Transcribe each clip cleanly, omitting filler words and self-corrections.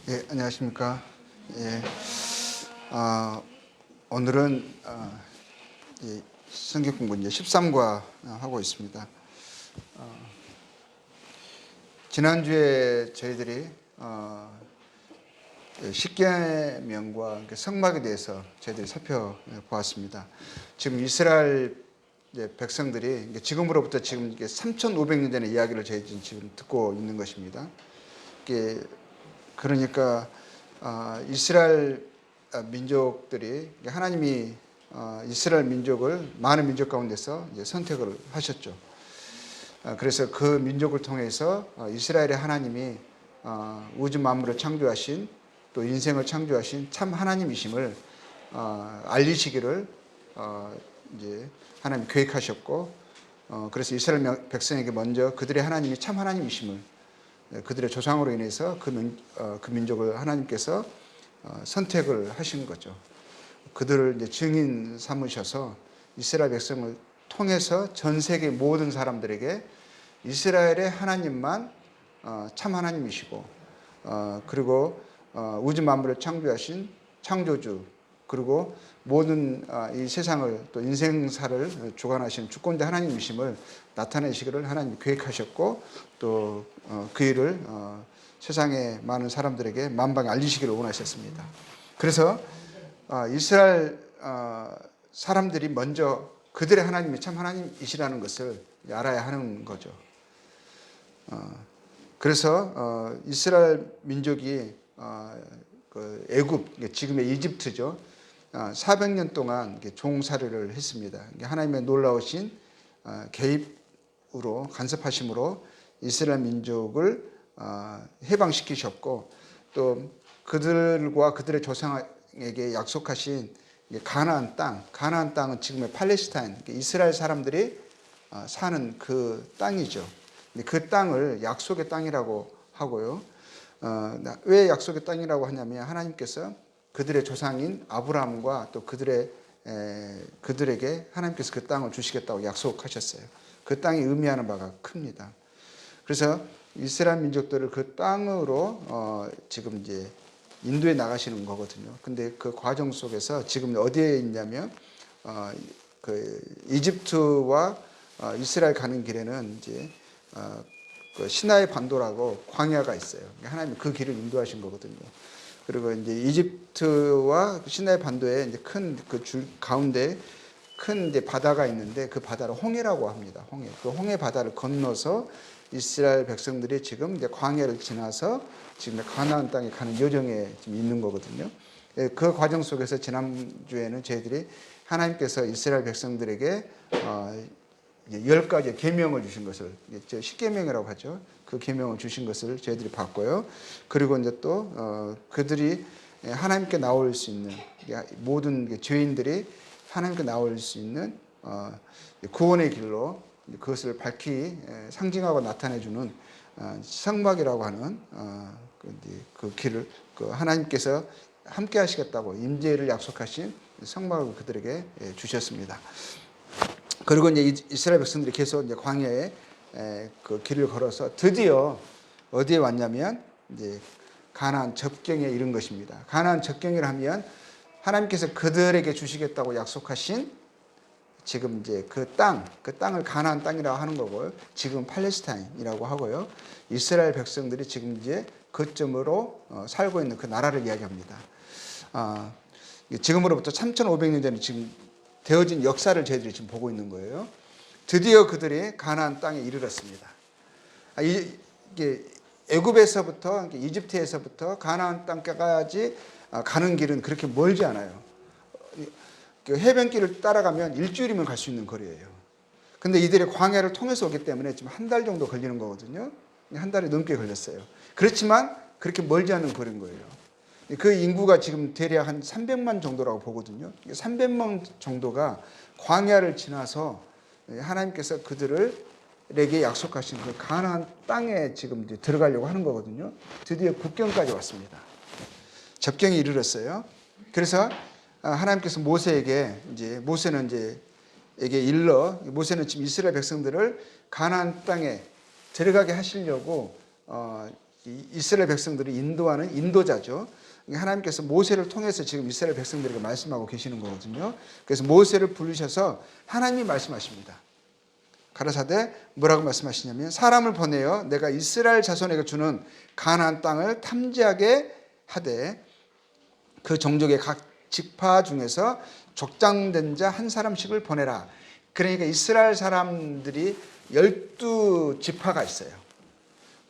예, 안녕하십니까. 예, 오늘은 이 성경 공부 이제 13과 하고 있습니다. 지난주에 저희들이 십계명과 성막에 대해서 저희들이 살펴보았습니다. 지금 이스라엘 백성들이 지금으로부터 지금 3,500년 전의 이야기를 저희 지금 듣고 있는 것입니다. 그러니까 이스라엘 민족들이 하나님이 이스라엘 민족을 많은 민족 가운데서 이제 선택을 하셨죠. 그래서 그 민족을 통해서 이스라엘의 하나님이 우주 만물을 창조하신 또 인생을 창조하신 참 하나님이심을 알리시기를 이제 하나님이 계획하셨고, 그래서 이스라엘 백성에게 먼저 그들의 하나님이 참 하나님이심을, 그들의 조상으로 인해서 그 민족을 하나님께서 선택을 하신 거죠. 그들을 이제 증인 삼으셔서 이스라엘 백성을 통해서 전 세계 모든 사람들에게 이스라엘의 하나님만 참 하나님이시고, 그리고 우주 만물을 창조하신 창조주, 그리고 모든 이 세상을 또 인생사를 주관하시는 주권자 하나님이심을 나타내시기를 하나님이 계획하셨고, 또 그 일을 세상의 많은 사람들에게 만방에 알리시기를 원하셨습니다. 그래서 이스라엘 사람들이 먼저 그들의 하나님이 참 하나님이시라는 것을 알아야 하는 거죠. 그래서 이스라엘 민족이 그 애굽, 지금의 이집트죠, 400년 동안 종살이를 했습니다. 하나님의 놀라우신 개입으로, 간섭하심으로 이스라엘 민족을 해방시키셨고, 또 그들과 그들의 조상에게 약속하신 가나안 땅은 지금의 팔레스타인, 이스라엘 사람들이 사는 그 땅이죠. 그 땅을 약속의 땅이라고 하고요. 왜 약속의 땅이라고 하냐면 하나님께서 그들의 조상인 아브라함과 또 그들에게 하나님께서 그 땅을 주시겠다고 약속하셨어요. 그 땅이 의미하는 바가 큽니다. 그래서 이스라엘 민족들을 그 땅으로 지금 이제 인도해 나가시는 거거든요. 근데 그 과정 속에서 지금 어디에 있냐면 그 이집트와 이스라엘 가는 길에는 이제 그 시나이 반도라고 광야가 있어요. 하나님이 그 길을 인도하신 거거든요. 그리고 이제 이집트와 시나이 반도에 이제 큰 그 줄 가운데 큰 이제 바다가 있는데 그 바다를 홍해라고 합니다. 홍해. 그 홍해 바다를 건너서 이스라엘 백성들이 지금 이제 광야를 지나서 지금 가나안 땅에 가는 여정에 지금 있는 거거든요. 그 과정 속에서 지난주에는 저희들이 하나님께서 이스라엘 백성들에게 10가지의 계명을 주신 것을, 십계명이라고 하죠. 그 계명을 주신 것을 저희들이 봤고요. 그리고 이제 또 그들이 하나님께 나올 수 있는, 모든 죄인들이 하나님께 나올 수 있는 구원의 길로 그것을 밝히 상징하고 나타내주는 성막이라고 하는 그 길을, 하나님께서 함께 하시겠다고 임재를 약속하신 성막을 그들에게 주셨습니다. 그리고 이제 이스라엘 백성들이 계속 이제 광야에 그 길을 걸어서 드디어 어디에 왔냐면 이제 가나안 접경에 이른 것입니다. 가나안 접경이라 하면 하나님께서 그들에게 주시겠다고 약속하신 지금 이제 그 땅을 가나안 땅이라고 하는 거고요. 지금 팔레스타인이라고 하고요. 이스라엘 백성들이 지금 이제 거점으로 살고 있는 그 나라를 이야기합니다. 지금으로부터 3,500년 전에 지금 되어진 역사를 저희들이 지금 보고 있는 거예요. 드디어 그들이 가나안 땅에 이르렀습니다. 이게 애굽에서부터, 이집트에서부터 가나안 땅까지 가는 길은 그렇게 멀지 않아요. 해변길을 따라가면 일주일이면 갈 수 있는 거리예요. 근데 이들이 광야를 통해서 오기 때문에 지금 한 달 정도 걸리는 거거든요. 한 달이 넘게 걸렸어요. 그렇지만 그렇게 멀지 않은 거리인 거예요. 그 인구가 지금 대략 한 300만 정도라고 보거든요. 300만 정도가 광야를 지나서 하나님께서 그들에게 약속하신 그 가나안 땅에 지금 이제 들어가려고 하는 거거든요. 드디어 국경까지 왔습니다. 접경에 이르렀어요. 그래서 하나님께서 모세는 지금 이스라엘 백성들을 가나안 땅에 들어가게 하시려고 이스라엘 백성들이 인도하는 인도자죠. 하나님께서 모세를 통해서 지금 이스라엘 백성들에게 말씀하고 계시는 거거든요. 그래서 모세를 부르셔서 하나님이 말씀하십니다. 가라사대 뭐라고 말씀하시냐면 사람을 보내어 내가 이스라엘 자손에게 주는 가나안 땅을 탐지하게 하되 그 종족의 각 지파 중에서 족장된 자 한 사람씩을 보내라. 그러니까 이스라엘 사람들이 12지파가 있어요.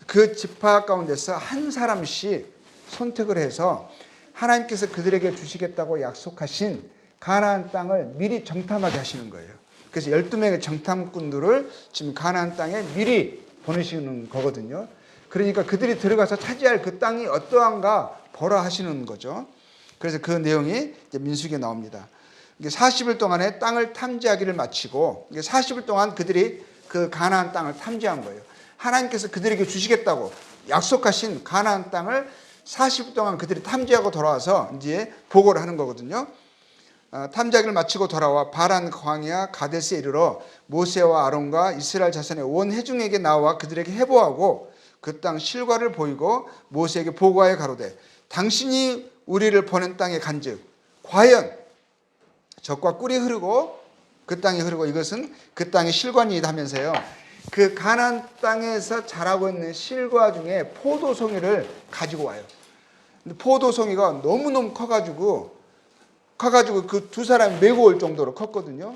그 지파 가운데서 한 사람씩 선택을 해서 하나님께서 그들에게 주시겠다고 약속하신 가나안 땅을 미리 정탐하게 하시는 거예요. 그래서 12명의 정탐꾼들을 지금 가나안 땅에 미리 보내시는 거거든요. 그러니까 그들이 들어가서 차지할 그 땅이 어떠한가 보라 하시는 거죠. 그래서 그 내용이 이제 민수기에 나옵니다. 40일 동안에 땅을 탐지하기를 마치고 40일 동안 그들이 그 가나안 땅을 탐지한 거예요. 하나님께서 그들에게 주시겠다고 약속하신 가나안 땅을 40일 동안 그들이 탐지하고 돌아와서 이제 보고를 하는 거거든요. 탐지하기를 마치고 돌아와 바란 광야 가데스에 이르러 모세와 아론과 이스라엘 자손의 온 회중에게 나와 그들에게 해보하고 그 땅 실과를 보이고 모세에게 보고하여 가로되 당신이 우리를 보낸 땅에 간즉 과연 젖과 꿀이 흐르고 그 땅이 흐르고 이것은 그 땅의 실과니이다 하면서요. 그 가나안 땅에서 자라고 있는 실과 중에 포도송이를 가지고 와요. 근데 포도송이가 너무너무 커가지고 그 두 사람이 메고 올 정도로 컸거든요.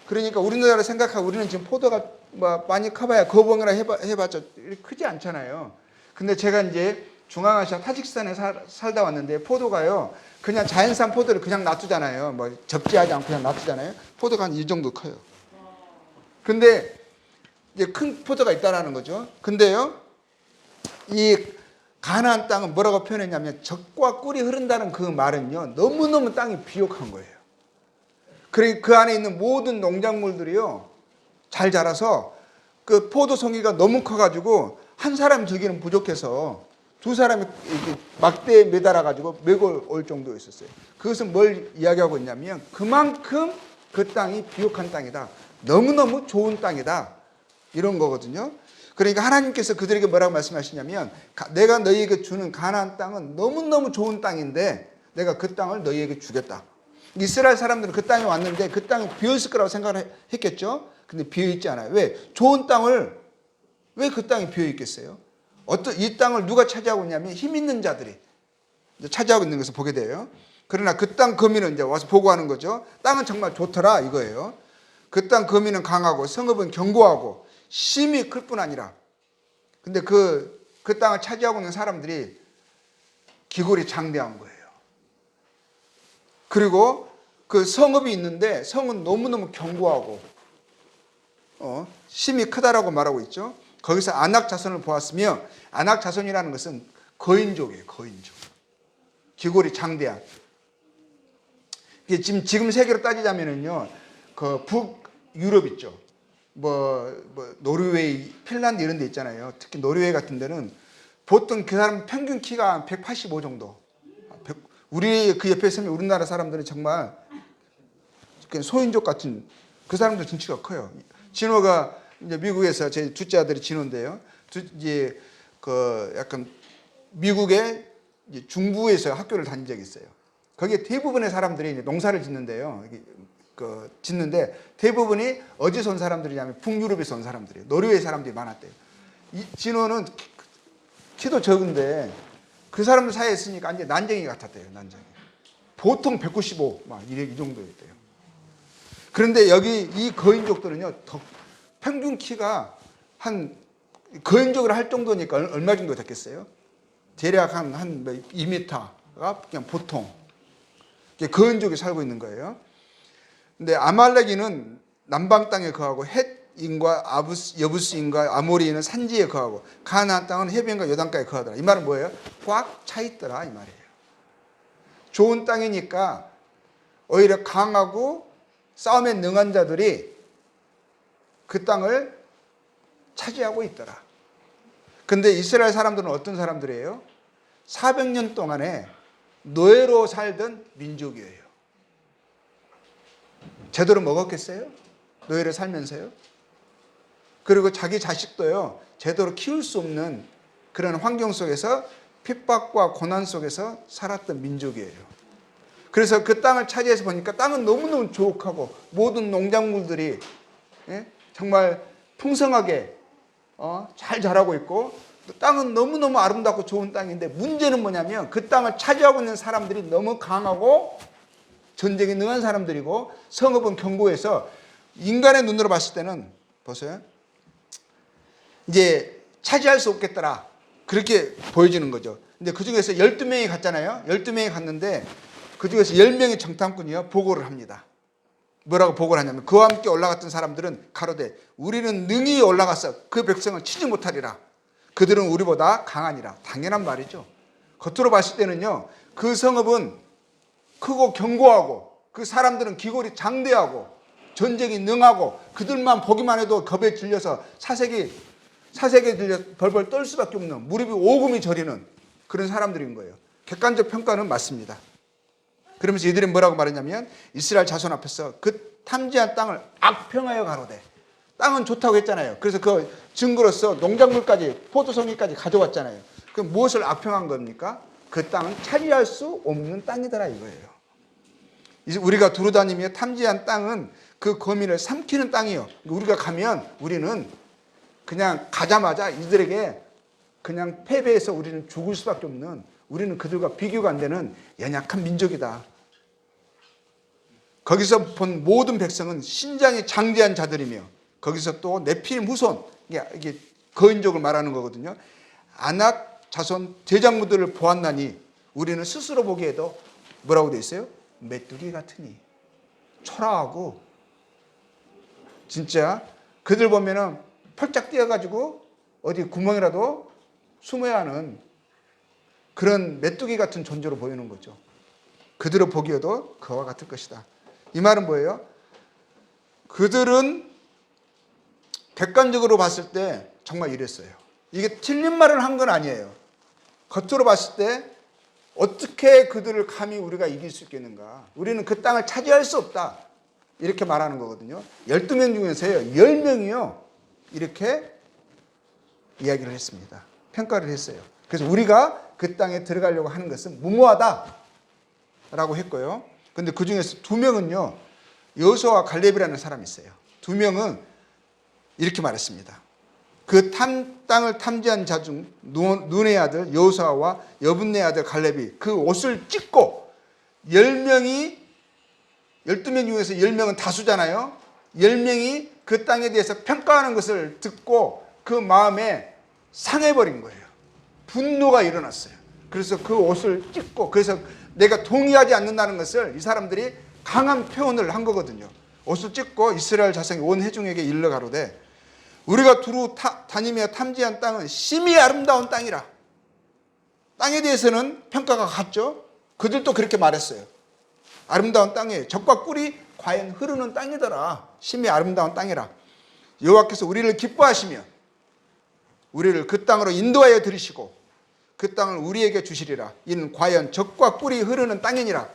그러니까 우리나라로 생각하고 우리는 지금 포도가 뭐 많이 커봐야 거봉이라 해봤자 크지 않잖아요. 근데 제가 이제 중앙아시아 타직스탄에 살다 왔는데 포도가요 그냥 자연산 포도를 그냥 놔두잖아요. 뭐 접지하지 않고 그냥 놔두잖아요. 포도가 한 이 정도 커요. 근데 이제 큰 포도가 있다라는 거죠. 근데요 이 가나안 땅은 뭐라고 표현했냐면 젖과 꿀이 흐른다는 그 말은요 너무너무 땅이 비옥한 거예요. 그러니까 그 안에 있는 모든 농작물들이요 잘 자라서 그 포도송이가 너무 커가지고 한 사람 들기는 부족해서 두 사람이 이렇게 막대에 매달아 가지고 메고 올 정도였었어요. 그것은 뭘 이야기하고 있냐면 그만큼 그 땅이 비옥한 땅이다. 너무너무 좋은 땅이다. 이런 거거든요. 그러니까 하나님께서 그들에게 뭐라고 말씀하시냐면 내가 너희에게 주는 가나안 땅은 너무너무 좋은 땅인데 내가 그 땅을 너희에게 주겠다. 이스라엘 사람들은 그 땅에 왔는데 그 땅이 비어있을 거라고 생각을 했겠죠. 근데 비어있지 않아요. 왜? 좋은 땅을 왜 그 땅이 비어있겠어요? 이 땅을 누가 차지하고 있냐면 힘 있는 자들이 차지하고 있는 것을 보게 돼요. 그러나 그 땅 거민은 이제 와서 보고하는 거죠. 땅은 정말 좋더라 이거예요. 그 땅 거민은 강하고 성읍은 견고하고 심이 클 뿐 아니라 근데 그 땅을 차지하고 있는 사람들이 기골이 장대한 거예요. 그리고 그 성읍이 있는데 성은 너무너무 견고하고 심이 크다라고 말하고 있죠. 거기서 아낙 자손을 보았으며 아낙 자손이라는 것은 거인족이에요. 거인족. 기골이 장대한. 이게 지금 세계로 따지자면은요. 그 북유럽 있죠. 뭐 노르웨이, 핀란드 이런 데 있잖아요. 특히 노르웨이 같은 데는 보통 그 사람 평균 키가 185 정도. 우리 그 옆에 있으면 우리나라 사람들은 정말 소인족 같은 그 사람들 등치가 커요. 진호가 이제 미국에서 제 둘째 아들이 진호인데요. 이제 그 약간 미국의 중부에서 학교를 다닌 적이 있어요. 거기에 대부분의 사람들이 이제 농사를 짓는데요. 짓는데 대부분이 어디서 온 사람들이냐면 북유럽에서 온 사람들이에요. 노르웨이 사람들이 많았대요. 진호는 키도 적은데 그 사람들 사이에 있으니까 완전 난쟁이 같았대요. 난쟁이. 보통 195, 막 이 정도였대요. 그런데 여기 이 거인족들은요, 평균 키가 거인족을 할 정도니까 얼마 정도 됐겠어요? 대략 한 2m가 그냥 보통. 거인족이 살고 있는 거예요. 근데 아말렉인은 남방 땅에 거하고 헷인과 여부스인과 아모리인은 산지에 거하고 가나안 땅은 해변과 요단가에 거하더라. 이 말은 뭐예요? 꽉 차 있더라 이 말이에요. 좋은 땅이니까 오히려 강하고 싸움에 능한 자들이 그 땅을 차지하고 있더라. 근데 이스라엘 사람들은 어떤 사람들이에요? 400년 동안에 노예로 살던 민족이에요. 제대로 먹었겠어요? 노예를 살면서요? 그리고 자기 자식도요, 제대로 키울 수 없는 그런 환경 속에서 핍박과 고난 속에서 살았던 민족이에요. 그래서 그 땅을 차지해서 보니까 땅은 너무너무 조옥하고 모든 농작물들이 정말 풍성하게 잘 자라고 있고 땅은 너무너무 아름답고 좋은 땅인데 문제는 뭐냐면 그 땅을 차지하고 있는 사람들이 너무 강하고 전쟁에 능한 사람들이고 성읍은 견고해서 인간의 눈으로 봤을 때는 보세요. 이제 차지할 수 없겠더라. 그렇게 보여지는 거죠. 근데 그 중에서 12명이 갔잖아요. 12명이 갔는데 그 중에서 10명의 정탐꾼이요. 보고를 합니다. 뭐라고 보고를 하냐면 그와 함께 올라갔던 사람들은 가로되 우리는 능히 올라가서 그 백성을 치지 못하리라. 그들은 우리보다 강하니라. 당연한 말이죠. 겉으로 봤을 때는요. 그 성읍은 크고 견고하고 그 사람들은 기골이 장대하고 전쟁이 능하고 그들만 보기만 해도 겁에 질려서 사색에 들려 벌벌 떨 수밖에 없는 무릎이 오금이 저리는 그런 사람들인 거예요. 객관적 평가는 맞습니다. 그러면서 이들이 뭐라고 말했냐면 이스라엘 자손 앞에서 그 탐지한 땅을 악평하여 가로되 땅은 좋다고 했잖아요. 그래서 그 증거로서 농작물까지 포도송이까지 가져왔잖아요. 그럼 무엇을 악평한 겁니까? 그 땅은 차지할 수 없는 땅이더라 이거예요. 이제 우리가 두루다니며 탐지한 땅은 그 거민을 삼키는 땅이에요. 우리가 가면 우리는 그냥 가자마자 이들에게 그냥 패배해서 우리는 죽을 수밖에 없는 우리는 그들과 비교가 안 되는 연약한 민족이다. 거기서 본 모든 백성은 신장이 장대한 자들이며 거기서 또 네필 후손 이게 거인족을 말하는 거거든요. 아낙 자손 대장부들을 보았나니 우리는 스스로 보기에도 뭐라고 되어 있어요? 메뚜기 같으니 초라하고 진짜 그들 보면은 펄짝 뛰어가지고 어디 구멍이라도 숨어야 하는 그런 메뚜기 같은 존재로 보이는 거죠. 그들을 보기에도 그와 같을 것이다. 이 말은 뭐예요? 그들은 객관적으로 봤을 때 정말 이랬어요. 이게 틀린 말을 한 건 아니에요. 겉으로 봤을 때 어떻게 그들을 감히 우리가 이길 수 있겠는가? 우리는 그 땅을 차지할 수 없다. 이렇게 말하는 거거든요. 12명 중에서요. 10명이요. 이렇게 이야기를 했습니다. 평가를 했어요. 그래서 우리가 그 땅에 들어가려고 하는 것은 무모하다 라고 했고요. 근데 그 중에서 2명은요. 여호수아와 갈렙이라는 사람이 있어요. 2명은 이렇게 말했습니다. 그 땅을 탐지한 자 중 눈의 아들 여호수아와 여분네 아들 갈렙이 그 옷을 찢고 12명 중에서 10명은 다수잖아요. 10명이 그 땅에 대해서 평가하는 것을 듣고 그 마음에 상해버린 거예요. 분노가 일어났어요. 그래서 그 옷을 찢고 그래서 내가 동의하지 않는다는 것을 이 사람들이 강한 표현을 한 거거든요. 옷을 찢고 이스라엘 자손이 온 회중에게 일러 가로되 우리가 두루 다니며 탐지한 땅은 심히 아름다운 땅이라. 땅에 대해서는 평가가 같죠. 그들도 그렇게 말했어요. 아름다운 땅이에요. 젖과 꿀이 과연 흐르는 땅이더라. 심히 아름다운 땅이라. 여호와께서 우리를 기뻐하시며 우리를 그 땅으로 인도하여 들이시고 그 땅을 우리에게 주시리라. 이는 과연 젖과 꿀이 흐르는 땅이니라.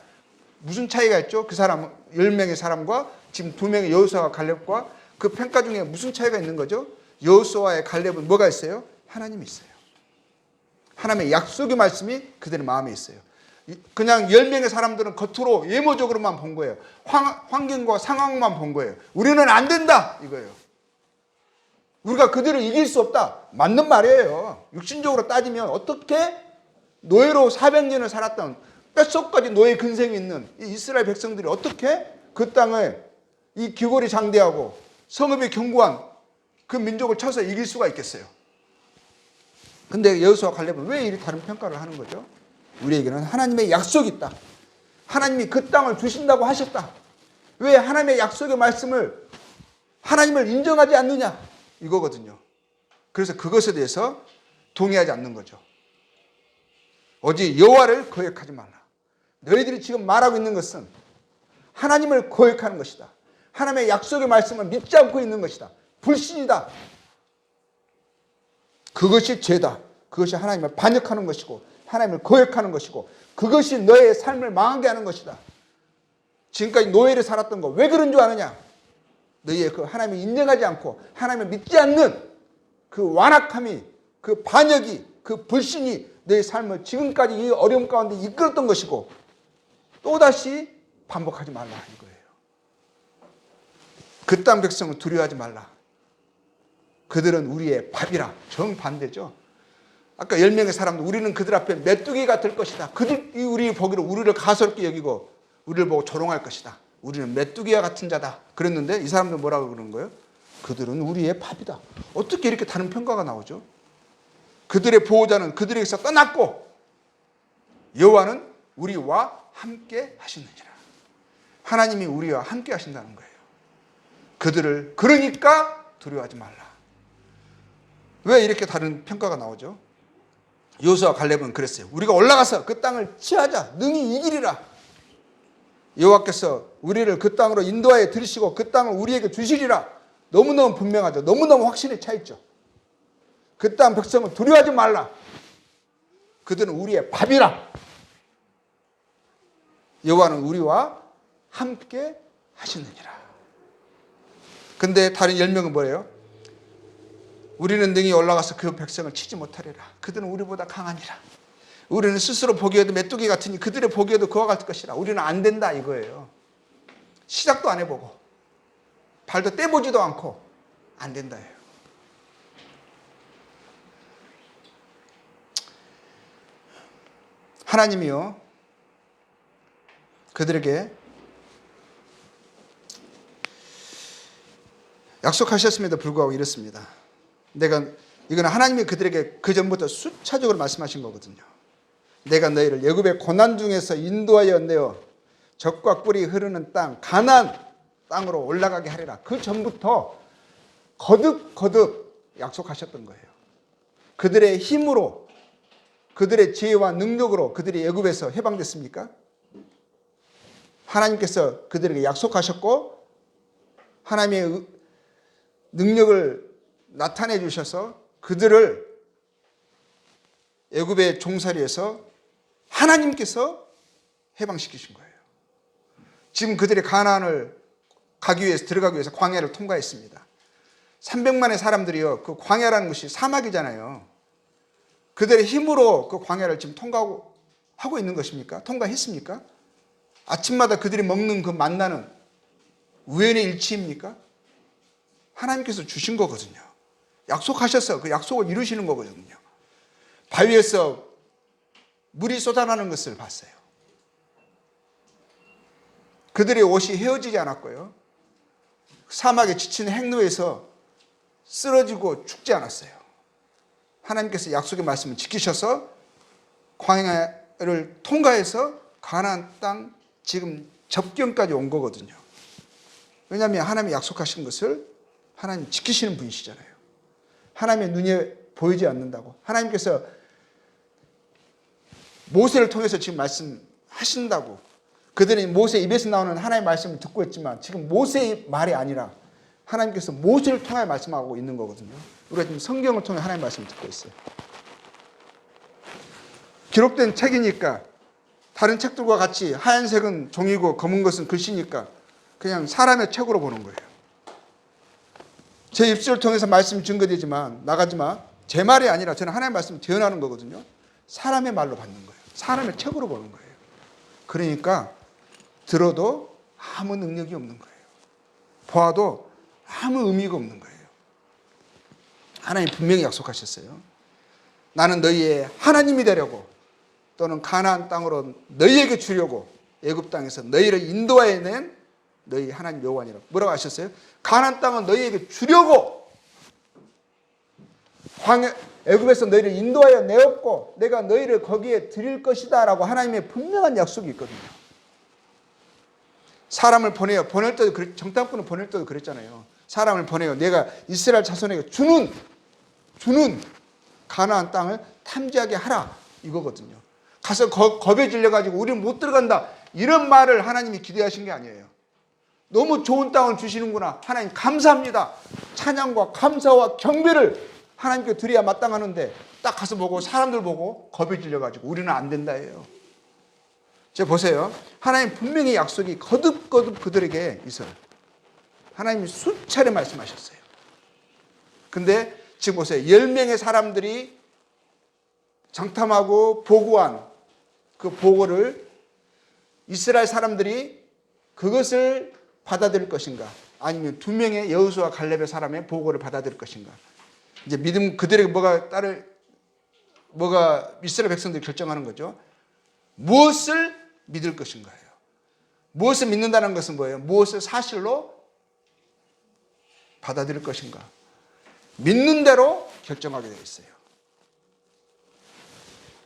무슨 차이가 있죠? 그 사람 10명의 사람과 지금 2명의 여호수아와 갈렙과 그 평가 중에 무슨 차이가 있는 거죠? 여호수아의 갈렙은 뭐가 있어요? 하나님이 있어요. 하나님의 약속의 말씀이 그들의 마음에 있어요. 그냥 10명의 사람들은 겉으로 외모적으로만 본 거예요. 환경과 상황만 본 거예요. 우리는 안 된다 이거예요. 우리가 그들을 이길 수 없다. 맞는 말이에요. 육신적으로 따지면 어떻게 노예로 400년을 살았던 뼛속까지 노예 근성이 있는 이 이스라엘 백성들이 어떻게 그 땅을 이 기골이 장대하고 성읍이 견고한 그 민족을 쳐서 이길 수가 있겠어요. 근데 여호수아 갈렙은 왜 이리 다른 평가를 하는 거죠? 우리에게는 하나님의 약속이 있다. 하나님이 그 땅을 주신다고 하셨다. 왜 하나님의 약속의 말씀을 하나님을 인정하지 않느냐? 이거거든요. 그래서 그것에 대해서 동의하지 않는 거죠. 오직 여호와를 거역하지 말라. 너희들이 지금 말하고 있는 것은 하나님을 거역하는 것이다. 하나님의 약속의 말씀을 믿지 않고 있는 것이다. 불신이다. 그것이 죄다. 그것이 하나님을 반역하는 것이고 하나님을 거역하는 것이고 그것이 너의 삶을 망하게 하는 것이다. 지금까지 노예를 살았던 거 왜 그런 줄 아느냐? 너희의 그 하나님을 인정하지 않고 하나님을 믿지 않는 그 완악함이 그 반역이 그 불신이 내 삶을 지금까지 이 어려움 가운데 이끌었던 것이고 또다시 반복하지 말라 이거예요. 그 땅 백성을 두려워하지 말라. 그들은 우리의 밥이라. 정반대죠. 아까 10명의 사람들, 우리는 그들 앞에 메뚜기가 될 것이다. 그들이 우리 보기로 우리를 가소롭게 여기고 우리를 보고 조롱할 것이다. 우리는 메뚜기와 같은 자다. 그랬는데 이 사람들 뭐라고 그러는 거예요? 그들은 우리의 밥이다. 어떻게 이렇게 다른 평가가 나오죠? 그들의 보호자는 그들에게서 떠났고 여호와는 우리와 함께 하시느니라. 하나님이 우리와 함께 하신다는 거예요. 그들을 그러니까 두려워하지 말라. 왜 이렇게 다른 평가가 나오죠? 여호수아와 갈렙은 그랬어요. 우리가 올라가서 그 땅을 취하자. 능히 이기리라. 여호와께서 우리를 그 땅으로 인도하여 들으시고 그 땅을 우리에게 주시리라. 너무너무 분명하죠. 너무너무 확신에 차 있죠. 그 땅 백성을 두려워하지 말라. 그들은 우리의 밥이라. 여호와는 우리와 함께 하시느니라. 근데 다른 10명은 뭐예요? 우리는 능히 올라가서 그 백성을 치지 못하리라. 그들은 우리보다 강하니라. 우리는 스스로 보기에도 메뚜기 같으니 그들의 보기에도 그와 같을 것이라. 우리는 안 된다 이거예요. 시작도 안 해보고 발도 떼보지도 않고 안 된다예요. 하나님이요 그들에게 약속하셨음에도 불구하고 이렇습니다. 이건 하나님이 그들에게 그 전부터 수차적으로 말씀하신 거거든요. 내가 너희를 애굽의 고난 중에서 인도하여 내어 젖과 꿀이 흐르는 땅 가나안 땅으로 올라가게 하리라. 그 전부터 거듭 약속하셨던 거예요. 그들의 힘으로 그들의 지혜와 능력으로 그들이 애굽에서 해방됐습니까? 하나님께서 그들에게 약속하셨고 하나님의 능력을 나타내 주셔서 그들을 애굽의 종살이에서 하나님께서 해방시키신 거예요. 지금 그들이 가나안을 들어가기 위해서 광야를 통과했습니다. 300만의 사람들이요. 그 광야라는 것이 사막이잖아요. 그들의 힘으로 그 광야를 지금 통과하고 있는 것입니까? 통과했습니까? 아침마다 그들이 먹는 그 만나는 우연의 일치입니까? 하나님께서 주신 거거든요. 약속하셔서 그 약속을 이루시는 거거든요. 바위에서 물이 쏟아나는 것을 봤어요. 그들의 옷이 헤어지지 않았고요. 사막에 지친 행로에서 쓰러지고 죽지 않았어요. 하나님께서 약속의 말씀을 지키셔서 광야를 통과해서 가나안 땅 지금 접경까지 온 거거든요. 왜냐하면 하나님이 약속하신 것을 하나님 지키시는 분이시잖아요. 하나님의 눈에 보이지 않는다고. 하나님께서 모세를 통해서 지금 말씀하신다고. 그들은 모세 입에서 나오는 하나님의 말씀을 듣고 있지만 지금 모세의 말이 아니라 하나님께서 모세를 통해 말씀하고 있는 거거든요. 우리가 지금 성경을 통해 하나님의 말씀을 듣고 있어요. 기록된 책이니까 다른 책들과 같이 하얀색은 종이고 검은 것은 글씨니까 그냥 사람의 책으로 보는 거예요. 제 입술을 통해서 말씀이 증거되지만 나가지만 제 말이 아니라 저는 하나님의 말씀을 재현하는 거거든요. 사람의 말로 받는 거예요. 사람의 책으로 보는 거예요. 그러니까 들어도 아무 능력이 없는 거예요. 보아도 아무 의미가 없는 거예요. 하나님 분명히 약속하셨어요. 나는 너희의 하나님이 되려고 또는 가나안 땅으로 너희에게 주려고 애굽 땅에서 너희를 인도하여 낸 너희 하나님 여호와니라. 뭐라고 하셨어요? 가나안 땅은 너희에게 주려고 애굽에서 너희를 인도하여 내었고 내가 너희를 거기에 드릴 것이다 라고 하나님의 분명한 약속이 있거든요. 사람을 보내요. 보낼 때도 정탐꾼을 보낼 때도 그랬잖아요. 사람을 보내요. 내가 이스라엘 자손에게 주는 가나안 땅을 탐지하게 하라 이거거든요. 가서 겁에 질려가지고 우리는 못 들어간다 이런 말을 하나님이 기대하신 게 아니에요. 너무 좋은 땅을 주시는구나. 하나님 감사합니다. 찬양과 감사와 경배를 하나님께 드려야 마땅하는데 딱 가서 보고 사람들 보고 겁에 질려가지고 우리는 안 된다 해요. 자 보세요. 하나님 분명히 약속이 거듭 그들에게 있어요. 하나님이 수차례 말씀하셨어요. 근데 지금 보세요. 10명의 사람들이 장탐하고 보고한 그 보고를 이스라엘 사람들이 그것을 받아들일 것인가, 아니면 두 명의 여호수아 갈렙의 사람의 보고를 받아들일 것인가. 이제 믿음 그들에게 뭐가 이스라엘 백성들이 결정하는 거죠. 무엇을 믿을 것인가예요. 무엇을 믿는다는 것은 뭐예요? 무엇을 사실로 받아들일 것인가. 믿는 대로 결정하게 되어 있어요.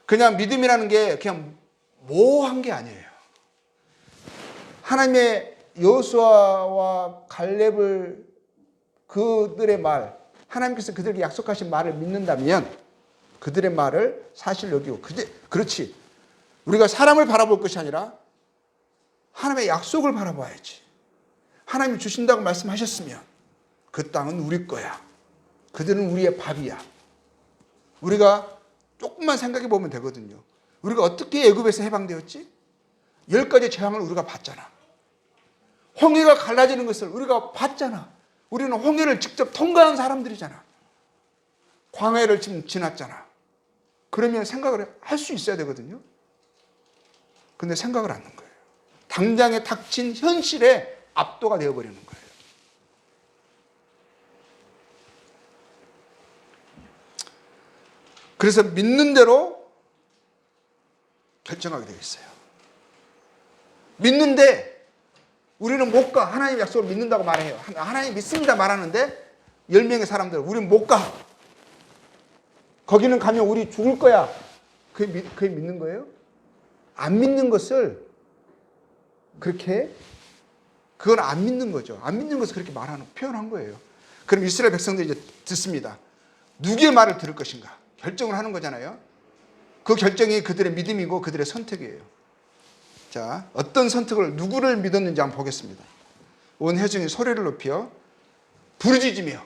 그냥 믿음이라는 게 그냥 모호한 게 아니에요. 하나님의 여호수아와 갈렙을 그들의 말, 하나님께서 그들에게 약속하신 말을 믿는다면 그들의 말을 사실 여기고, 그렇지. 우리가 사람을 바라볼 것이 아니라 하나님의 약속을 바라봐야지. 하나님이 주신다고 말씀하셨으면 그 땅은 우리 거야. 그들은 우리의 밥이야. 우리가 조금만 생각해 보면 되거든요. 우리가 어떻게 애굽에서 해방되었지? 10가지 재앙을 우리가 봤잖아. 홍해가 갈라지는 것을 우리가 봤잖아. 우리는 홍해를 직접 통과한 사람들이잖아. 광야를 지금 지났잖아. 그러면 생각을 할 수 있어야 되거든요. 근데 생각을 안 하는 거예요. 당장에 닥친 현실에 압도가 되어버리는 거예요. 그래서 믿는 대로 결정하게 되겠어요. 믿는데 우리는 못 가. 하나님의 약속을 믿는다고 말해요. 하나님 믿습니다 말하는데 10명의 사람들 우리는 못 가. 거기는 가면 우리 죽을 거야. 그게 믿는 거예요? 안 믿는 것을 그건 안 믿는 거죠. 안 믿는 것을 그렇게 표현한 거예요. 그럼 이스라엘 백성들이 이제 듣습니다. 누구의 말을 들을 것인가? 결정을 하는 거잖아요. 그 결정이 그들의 믿음이고 그들의 선택이에요. 자, 어떤 선택을, 누구를 믿었는지 한번 보겠습니다. 온 회중이 소리를 높여 부르짖으며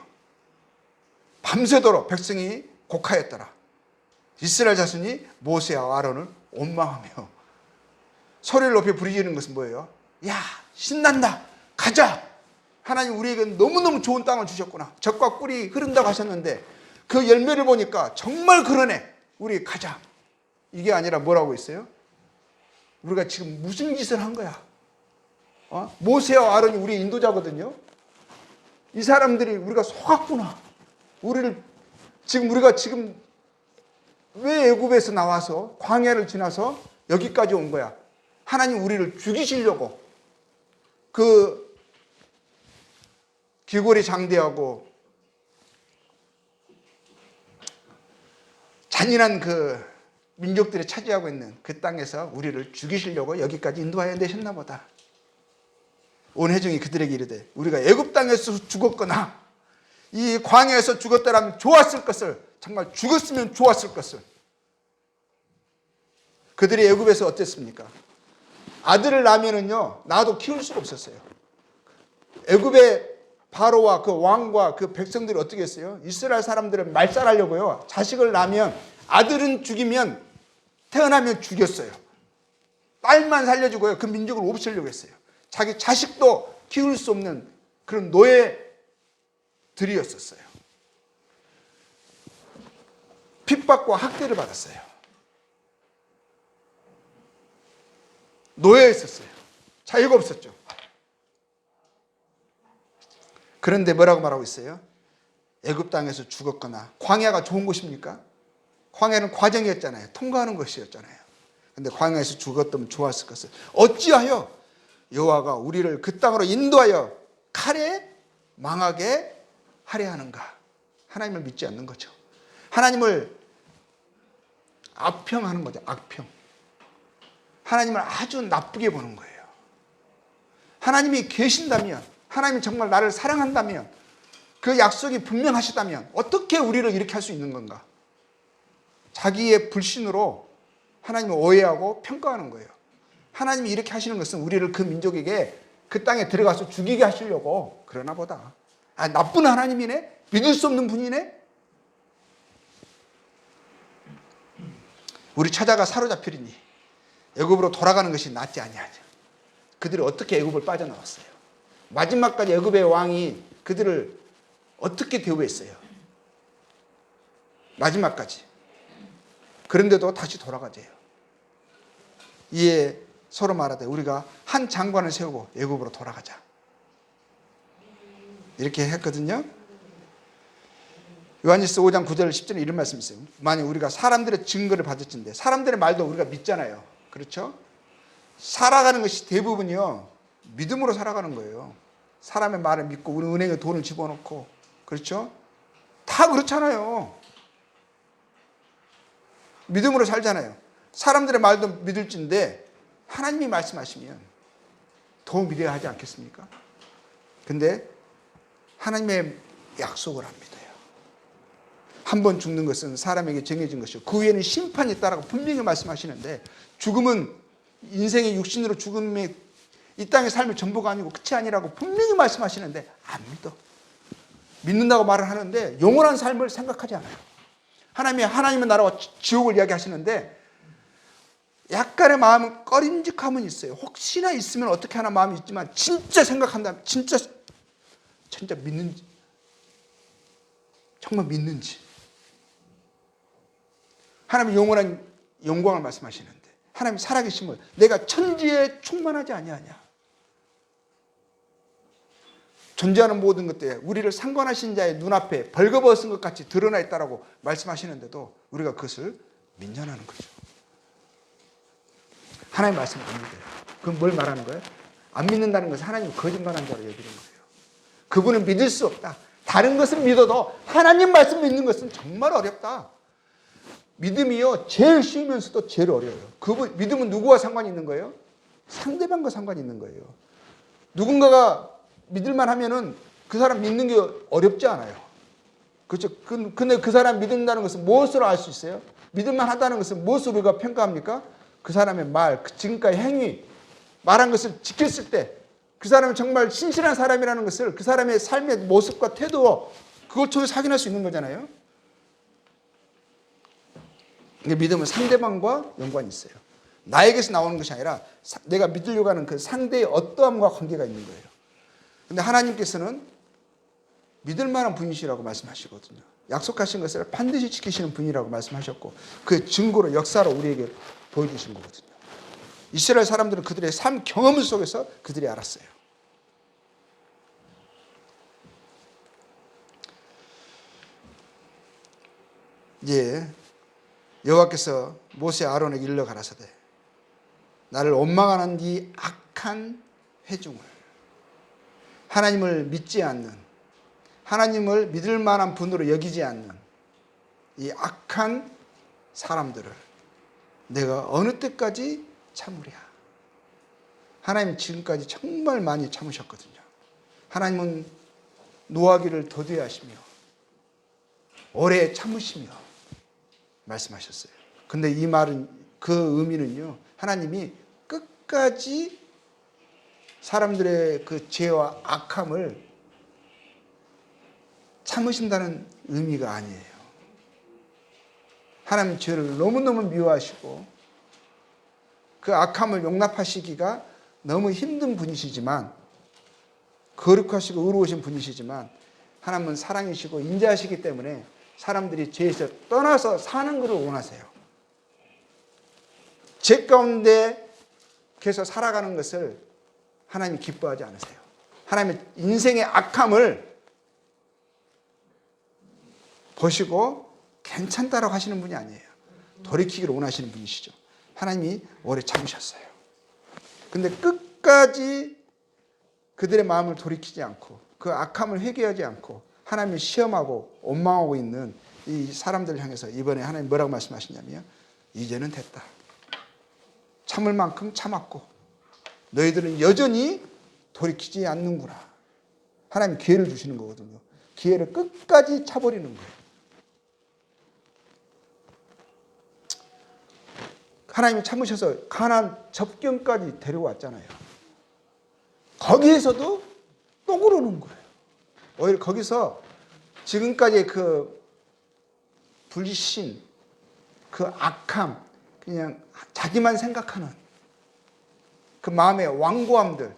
밤새도록 백성이 곡하였더라. 이스라엘 자손이 모세와 아론을 원망하며. 소리를 높여 부르짖는 것은 뭐예요? 야, 신난다. 가자. 하나님 우리에게 너무너무 좋은 땅을 주셨구나. 젖과 꿀이 흐른다고 하셨는데 그 열매를 보니까 정말 그러네. 우리 가자. 이게 아니라 뭐라고 있어요? 우리가 지금 무슨 짓을 한 거야? 모세와 아론이 우리 인도자거든요. 이 사람들이 우리가 속았구나. 우리가 지금 왜 애굽에서 나와서 광야를 지나서 여기까지 온 거야? 하나님 우리를 죽이시려고 그 귀골이 장대하고 잔인한 그 민족들이 차지하고 있는 그 땅에서 우리를 죽이시려고 여기까지 인도하여 내셨나 보다. 온 회중이 그들에게 이르되 우리가 애굽 땅에서 죽었거나 이 광야에서 죽었더라면 좋았을 것을, 정말 죽었으면 좋았을 것을. 그들이 애굽에서 어땠습니까? 아들을 낳으면은요 낳아도 키울 수가 없었어요. 애굽의 바로와 그 왕과 그 백성들이 어떻게 했어요? 이스라엘 사람들은 말살하려고요. 자식을 낳으면 아들은 죽이면 태어나면 죽였어요. 딸만 살려주고요. 그 민족을 없애려고 했어요. 자기 자식도 키울 수 없는 그런 노예들이었었어요. 핍박과 학대를 받았어요. 노예였었어요. 자유가 없었죠. 그런데 뭐라고 말하고 있어요? 애굽 땅에서 죽었거나. 광야가 좋은 곳입니까? 광야는 과정이었잖아요. 통과하는 것이었잖아요. 근데 광야에서 죽었다면 좋았을 것을 어찌하여 여호와가 우리를 그 땅으로 인도하여 칼에 망하게 하려 하는가? 하나님을 믿지 않는 거죠. 하나님을 악평하는 거죠. 악평. 하나님을 아주 나쁘게 보는 거예요. 하나님이 계신다면, 하나님이 정말 나를 사랑한다면, 그 약속이 분명하시다면 어떻게 우리를 이렇게 할 수 있는 건가? 자기의 불신으로 하나님을 오해하고 평가하는 거예요. 하나님이 이렇게 하시는 것은 우리를 그 민족에게 그 땅에 들어가서 죽이게 하시려고 그러나 보다. 나쁜 하나님이네? 믿을 수 없는 분이네? 우리 처자가 사로잡히리니 애굽으로 돌아가는 것이 낫지 아니하냐. 그들이 어떻게 애굽을 빠져나왔어요? 마지막까지 애굽의 왕이 그들을 어떻게 대우했어요? 마지막까지. 그런데도 다시 돌아가재요. 이에 서로 말하되 우리가 한 장관을 세우고 애굽으로 돌아가자. 이렇게 했거든요. 요한일서 5장 9절 10절에 이런 말씀이 있어요. 만약 우리가 사람들의 증거를 받을진데, 사람들의 말도 우리가 믿잖아요. 그렇죠? 살아가는 것이 대부분이요, 믿음으로 살아가는 거예요. 사람의 말을 믿고 우리 은행에 돈을 집어넣고, 그렇죠? 다 그렇잖아요. 믿음으로 살잖아요. 사람들의 말도 믿을진데 하나님이 말씀하시면 더 믿어야 하지 않겠습니까? 근데 하나님의 약속을 안 믿어요. 한 번 죽는 것은 사람에게 정해진 것이고 그 후에는 심판이 있다라고 분명히 말씀하시는데, 죽음은 인생의 육신으로 죽음의 이 땅의 삶의 전부가 아니고 끝이 아니라고 분명히 말씀하시는데 안 믿어. 믿는다고 말을 하는데 영원한 삶을 생각하지 않아요. 하나님의 나라와 지옥을 이야기하시는데 약간의 마음은 꺼림직함은 있어요. 혹시나 있으면 어떻게 하나 마음이 있지만, 진짜 생각한다면 진짜 믿는지, 정말 믿는지. 하나님의 영원한 영광을 말씀하시는데, 하나님 살아계심을 내가 천지에 충만하지 아니하냐. 존재하는 모든 것들에 우리를 상관하신 자의 눈앞에 벌거벗은 것 같이 드러나 있다라고 말씀하시는데도 우리가 그것을 민연하는 거죠. 하나님 말씀을 안 믿어요. 그럼 뭘 말하는 거예요? 안 믿는다는 것은 하나님을 거짓말한 자로 여기는 거예요. 그분을 믿을 수 없다. 다른 것은 믿어도 하나님 말씀 믿는 것은 정말 어렵다. 믿음이요, 제일 쉬우면서도 제일 어려워요. 믿음은 누구와 상관이 있는 거예요? 상대방과 상관이 있는 거예요. 누군가가 믿을만 하면은 그 사람 믿는 게 어렵지 않아요. 그렇죠? 근데 그 사람 믿는다는 것은 무엇으로 알 수 있어요? 믿을만 하다는 것은 무엇으로 우리가 평가합니까? 그 사람의 말, 지금까지 행위, 말한 것을 지켰을 때 그 사람은 정말 신실한 사람이라는 것을 그 사람의 삶의 모습과 태도, 그걸 통해서 확인할 수 있는 거잖아요. 믿음은 상대방과 연관이 있어요. 나에게서 나오는 것이 아니라 내가 믿으려고 하는 그 상대의 어떠함과 관계가 있는 거예요. 근데 하나님께서는 믿을 만한 분이시라고 말씀하시거든요. 약속하신 것을 반드시 지키시는 분이라고 말씀하셨고, 그 증거로, 역사로 우리에게 보여주신 거거든요. 이스라엘 사람들은 그들의 삶 경험 속에서 그들이 알았어요. 이제 여호와께서 모세 아론에게 일러 가라사대 나를 원망하는 이 악한 회중을, 하나님을 믿지 않는, 하나님을 믿을 만한 분으로 여기지 않는 이 악한 사람들을 내가 어느 때까지 참으랴. 하나님 지금까지 정말 많이 참으셨거든요. 하나님은 노하기를 더디게 하시며 오래 참으시며 말씀하셨어요. 근데 이 말은, 그 의미는요, 하나님이 끝까지 사람들의 그 죄와 악함을 참으신다는 의미가 아니에요. 하나님 죄를 너무너무 미워하시고 그 악함을 용납하시기가 너무 힘든 분이시지만, 거룩하시고 의로우신 분이시지만, 하나님은 사랑이시고 인자하시기 때문에 사람들이 죄에서 떠나서 사는 것을 원하세요. 죄 가운데 계속 살아가는 것을 하나님이 기뻐하지 않으세요. 하나님의 인생의 악함을 보시고 괜찮다라고 하시는 분이 아니에요. 돌이키기를 원하시는 분이시죠. 하나님이 오래 참으셨어요. 근데 끝까지 그들의 마음을 돌이키지 않고 그 악함을 회개하지 않고 하나님을 시험하고 원망하고 있는 이 사람들을 향해서 이번에 하나님 뭐라고 말씀하시냐면, 이제는 됐다. 참을 만큼 참았고 너희들은 여전히 돌이키지 않는구나. 하나님 기회를 주시는 거거든요. 기회를 끝까지 차버리는 거예요. 하나님이 참으셔서 가나안 접경까지 데려왔잖아요. 거기에서도 또 그러는 거예요. 오히려 거기서 지금까지 그 불신, 그 악함, 그냥 자기만 생각하는 그 마음의 완고함들,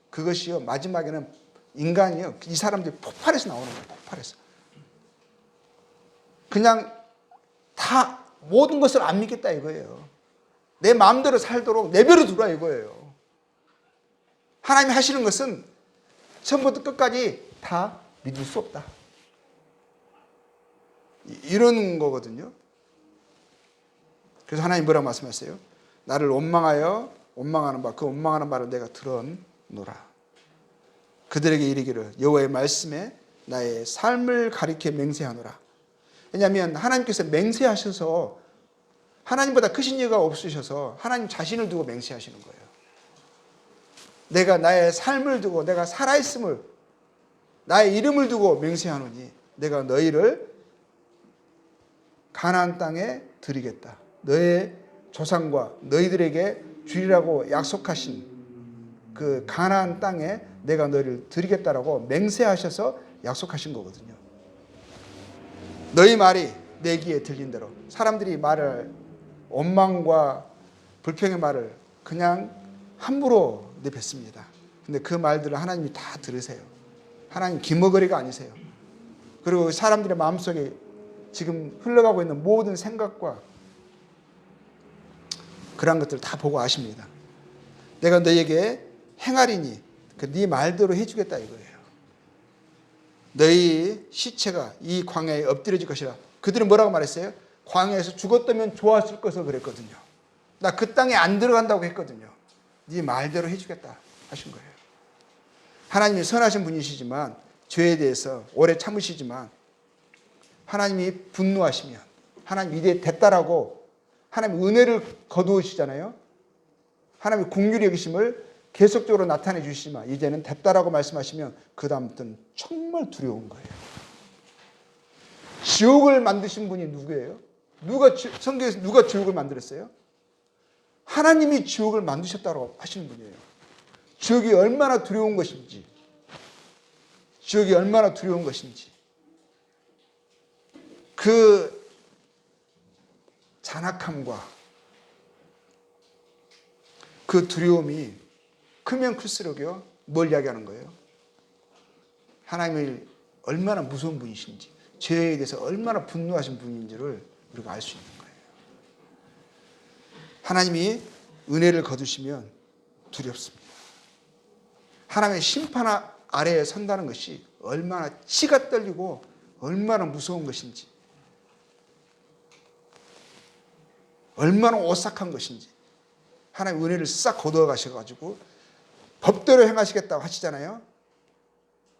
그것이요 마지막에는 인간이요, 이 사람들이 폭발해서 나오는 거예요. 폭발해서 그냥 다 모든 것을 안 믿겠다 이거예요. 내 마음대로 살도록 내버려 두라 이거예요. 하나님이 하시는 것은 처음부터 끝까지 다 믿을 수 없다. 이런 거거든요. 그래서 하나님 뭐라고 말씀하세요? 나를 원망하여 원망하는 바 그 원망하는 바를 내가 들어노라. 그들에게 이르기를 여호와의 말씀에 나의 삶을 가리켜 맹세하노라. 왜냐하면 하나님께서 맹세하셔서 하나님보다 크신 이가 없으셔서 하나님 자신을 두고 맹세하시는 거예요. 내가 나의 삶을 두고 내가 살아있음을 나의 이름을 두고 맹세하노니 내가 너희를 가나안 땅에 드리겠다. 너의 조상과 너희들에게 주리라고 약속하신 그 가나안 땅에 내가 너희를 드리겠다라고 맹세하셔서 약속하신 거거든요. 너희 말이 내 귀에 들린 대로 사람들이 말을 원망과 불평의 말을 그냥 함부로 내뱉습니다. 근데 그 말들을 하나님이 다 들으세요. 하나님 기머거리가 아니세요. 그리고 사람들의 마음속에 지금 흘러가고 있는 모든 생각과 그런 것들을 다 보고 아십니다. 내가 너희에게 행하리니 네 말대로 해주겠다 이거예요. 너희 시체가 이 광야에 엎드려질 것이라. 그들은 뭐라고 말했어요? 광야에서 죽었다면 좋았을 것을 그랬거든요. 나 그 땅에 안 들어간다고 했거든요. 네 말대로 해주겠다 하신 거예요. 하나님이 선하신 분이시지만 죄에 대해서 오래 참으시지만 하나님이 분노하시면 하나님 이제 됐다라고 하나님 은혜를 거두시잖아요. 하나님의 긍휼히 여기심을 계속적으로 나타내 주시지만 이제는 됐다라고 말씀하시면 그 다음부터는 정말 두려운 거예요. 지옥을 만드신 분이 누구예요? 성경에서 누가 지옥을 만들었어요? 하나님이 지옥을 만드셨다고 하시는 분이에요. 지옥이 얼마나 두려운 것인지, 지옥이 얼마나 두려운 것인지, 그 잔악함과 그 두려움이 크면 클수록요 뭘 이야기하는 거예요? 하나님이 얼마나 무서운 분이신지, 죄에 대해서 얼마나 분노하신 분인지를 우리가 알 수 있는 거예요. 하나님이 은혜를 거두시면 두렵습니다. 하나님의 심판 아래에 선다는 것이 얼마나 치가 떨리고 얼마나 무서운 것인지, 얼마나 오싹한 것인지. 하나님 은혜를 싹 거두어 가셔가지고 법대로 행하시겠다고 하시잖아요.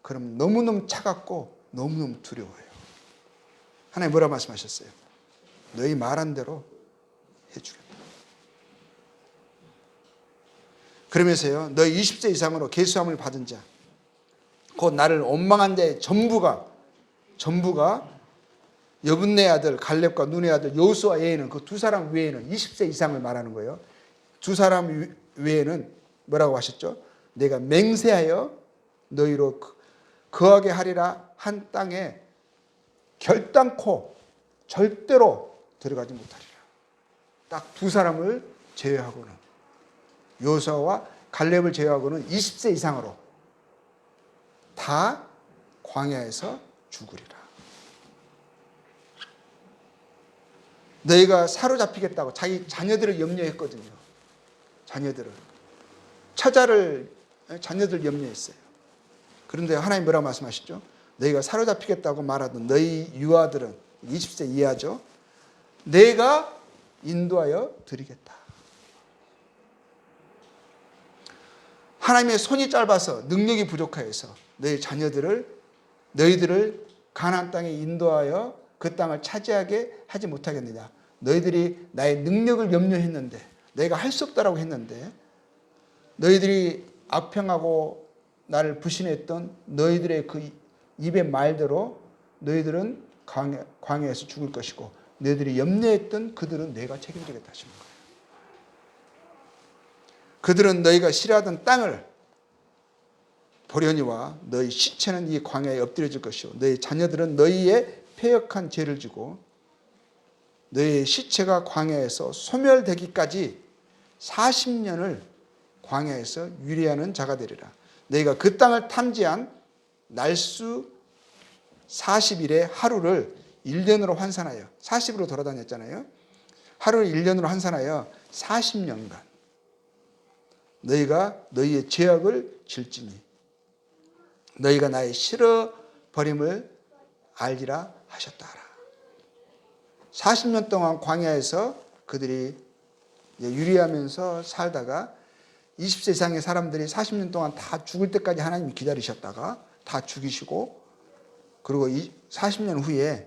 그럼 너무너무 차갑고 너무너무 두려워요. 하나님 뭐라 말씀하셨어요? 너희 말한 대로 해주겠다. 그러면서요, 너희 20세 이상으로 계수함을 받은 자, 곧 나를 원망한 자의 전부가 여분네 아들 갈렙과 눈의 아들 여호수아 외에는, 그 두 사람 외에는 20세 이상을 말하는 거예요. 두 사람 외에는 뭐라고 하셨죠? 내가 맹세하여 너희로 거하게 하리라 한 땅에 결단코 절대로 들어가지 못하리라. 딱 두 사람을 제외하고는, 여호수아와 갈렙을 제외하고는 20세 이상으로 다 광야에서 죽으리라. 너희가 사로잡히겠다고 자기 자녀들을 염려했거든요. 자녀들 염려했어요. 그런데 하나님 뭐라고 말씀하시죠? 너희가 사로잡히겠다고 말하던 너희 유아들은 20세 이하죠. 내가 인도하여 드리겠다. 하나님의 손이 짧아서 능력이 부족하여서 너희들을 가나안 땅에 인도하여 그 땅을 차지하게 하지 못하겠느냐. 너희들이 나의 능력을 염려했는데, 내가 할 수 없다라고 했는데, 너희들이 악평하고 나를 부신했던 너희들의 그 입의 말대로 너희들은 광야에서 죽을 것이고, 너희들이 염려했던 그들은 내가 책임지겠다 하시는 거예요. 그들은 너희가 싫어하던 땅을 보려니와 너희 시체는 이 광야에 엎드려질 것이요 너희 자녀들은 너희의 패역한 죄를 지고 너희의 시체가 광야에서 소멸되기까지 40년을 광야에서 유리하는 자가 되리라. 너희가 그 땅을 탐지한 날수 40일의 하루를 1년으로 환산하여 40으로 돌아다녔잖아요. 하루를 1년으로 환산하여 40년간 너희가 너희의 죄악을 질지니 너희가 나의 싫어버림을 알리라 하셨다 하라. 40년 동안 광야에서 그들이 유리하면서 살다가 20세 이상의 사람들이 40년 동안 다 죽을 때까지 하나님이 기다리셨다가 다 죽이시고, 그리고 40년 후에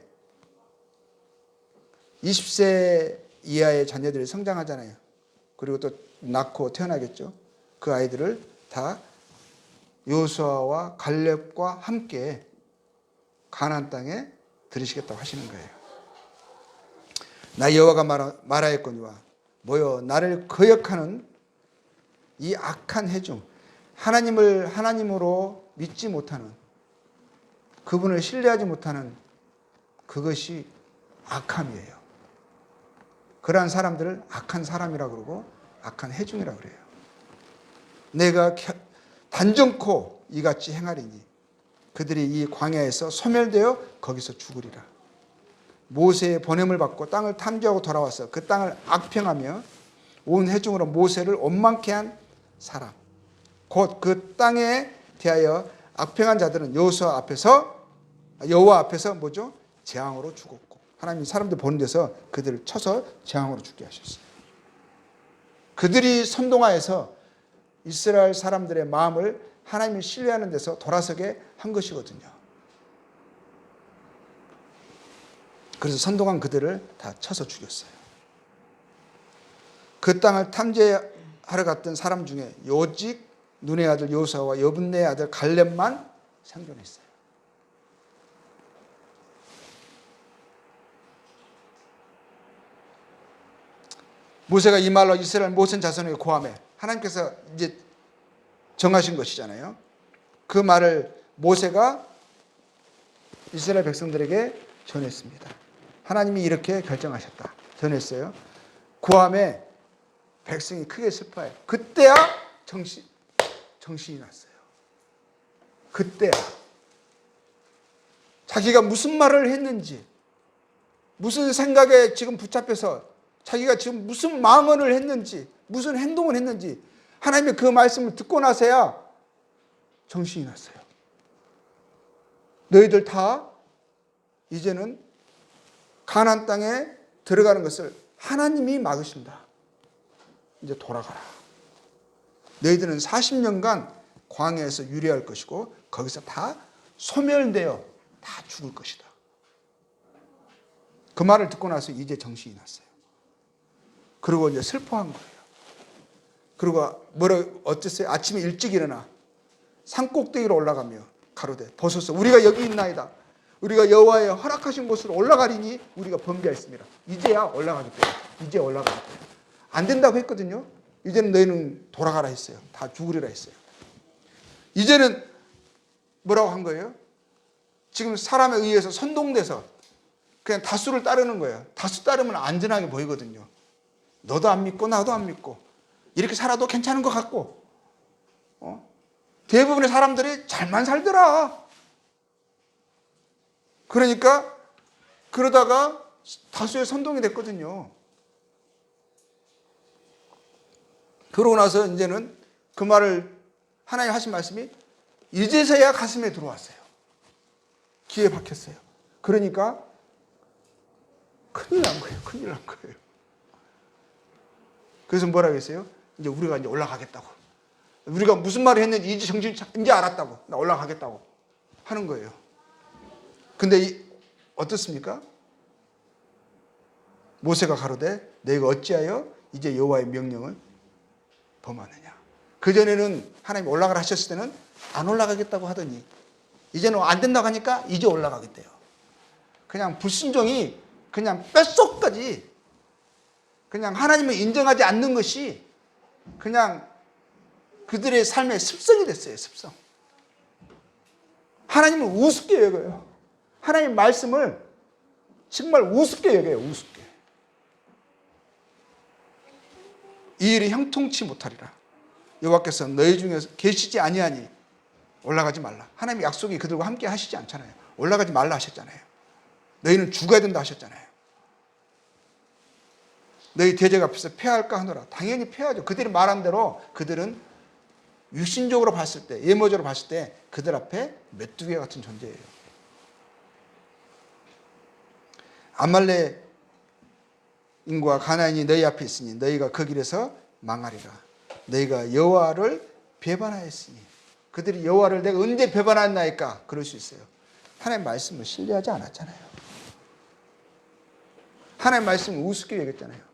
20세 이하의 자녀들이 성장하잖아요. 그리고 또 낳고 태어나겠죠. 그 아이들을 다 여호수아와 갈렙과 함께 가나안 땅에 들이시겠다고 하시는 거예요. 나 여호와가 말하였거니와 모여 나를 거역하는 이 악한 해중, 하나님을 하나님으로 믿지 못하는, 그분을 신뢰하지 못하는 그것이 악함이에요. 그러한 사람들을 악한 사람이라고 그러고 악한 해중이라고 그래요. 내가 단정코 이같이 행하리니 그들이 이 광야에서 소멸되어 거기서 죽으리라. 모세의 보냄을 받고 땅을 탐지하고 돌아와서 그 땅을 악평하며 온 회중으로 모세를 원망케 한 사람, 곧 그 땅에 대하여 악평한 자들은 여호와 앞에서 뭐죠? 재앙으로 죽었고, 하나님이 사람들 보는 데서 그들을 쳐서 재앙으로 죽게 하셨어요. 그들이 선동하여서 이스라엘 사람들의 마음을 하나님을 신뢰하는 데서 돌아서게 한 것이거든요. 그래서 선동한 그들을 다 쳐서 죽였어요. 그 땅을 탐지하러 갔던 사람 중에 오직 눈의 아들 여호수아와 여분네의 아들 갈렙만 생존했어요. 모세가 이 말로 이스라엘 모든 자손에게 고하매, 하나님께서 이제 정하신 것이잖아요. 그 말을 모세가 이스라엘 백성들에게 전했습니다. 하나님이 이렇게 결정하셨다. 전했어요. 고함에 백성이 크게 슬퍼해요. 그때야 정신이 났어요. 그때야. 자기가 무슨 말을 했는지, 무슨 생각에 지금 붙잡혀서 자기가 지금 무슨 망언을 했는지, 무슨 행동을 했는지 하나님의 그 말씀을 듣고 나서야 정신이 났어요. 너희들 다 이제는 가나안 땅에 들어가는 것을 하나님이 막으신다. 이제 돌아가라. 너희들은 40년간 광야에서 유래할 것이고 거기서 다 소멸되어 다 죽을 것이다. 그 말을 듣고 나서 이제 정신이 났어요. 그리고 이제 슬퍼한 거예요. 그리고 어땠어요? 아침에 일찍 일어나 산꼭대기로 올라가며 가로되 보소서 우리가 여기 있나이다. 우리가 여호와의 허락하신 곳으로 올라가리니 우리가 번개했습니다. 이제야 올라가겠다. 이제 올라가겠다. 안 된다고 했거든요. 이제는 너희는 돌아가라 했어요. 다 죽으리라 했어요. 이제는 뭐라고 한 거예요? 지금 사람에 의해서 선동돼서 그냥 다수를 따르는 거예요. 다수 따르면 안전하게 보이거든요. 너도 안 믿고 나도 안 믿고 이렇게 살아도 괜찮은 것 같고, 대부분의 사람들이 잘만 살더라. 그러니까 그러다가 다수의 선동이 됐거든요. 그러고 나서 이제는 그 말을 하나님 하신 말씀이 이제서야 가슴에 들어왔어요. 귀에 박혔어요. 그러니까 큰일 난 거예요. 큰일 난 거예요. 그래서 뭐라고 했어요? 이제 우리가 이제 올라가겠다고. 우리가 무슨 말을 했는지 이제 알았다고. 나 올라가겠다고 하는 거예요. 근데 어떻습니까? 모세가 가로되 너희가 어찌하여 이제 여호와의 명령을 범하느냐. 그전에는 하나님이 올라가라 하셨을 때는 안 올라가겠다고 하더니 이제는 안 된다고 하니까 이제 올라가겠대요. 그냥 불순종이 그냥 뼛속까지 그냥 하나님을 인정하지 않는 것이 그냥 그들의 삶의 습성이 됐어요. 습성. 하나님을 우습게 여겨요. 하나님 말씀을 정말 우습게 여겨요. 우습게. 이 일이 형통치 못하리라. 여호와께서 너희 중에서 계시지 아니하니 올라가지 말라. 하나님의 약속이 그들과 함께 하시지 않잖아요. 올라가지 말라 하셨잖아요. 너희는 죽어야 된다 하셨잖아요. 너희 대적 앞에서 패할까 하노라. 당연히 패하죠. 그들이 말한 대로 그들은 육신적으로 봤을 때, 예모적으로 봤을 때 그들 앞에 메뚜기 같은 존재예요. 아말렉 인과 가나안이 너희 앞에 있으니 너희가 그 길에서 망하리라. 너희가 여호와를 배반하였으니. 그들이 여호와를 내가 언제 배반했나이까 그럴 수 있어요. 하나님 말씀을 신뢰하지 않았잖아요. 하나님 말씀을 우습게 여겼잖아요.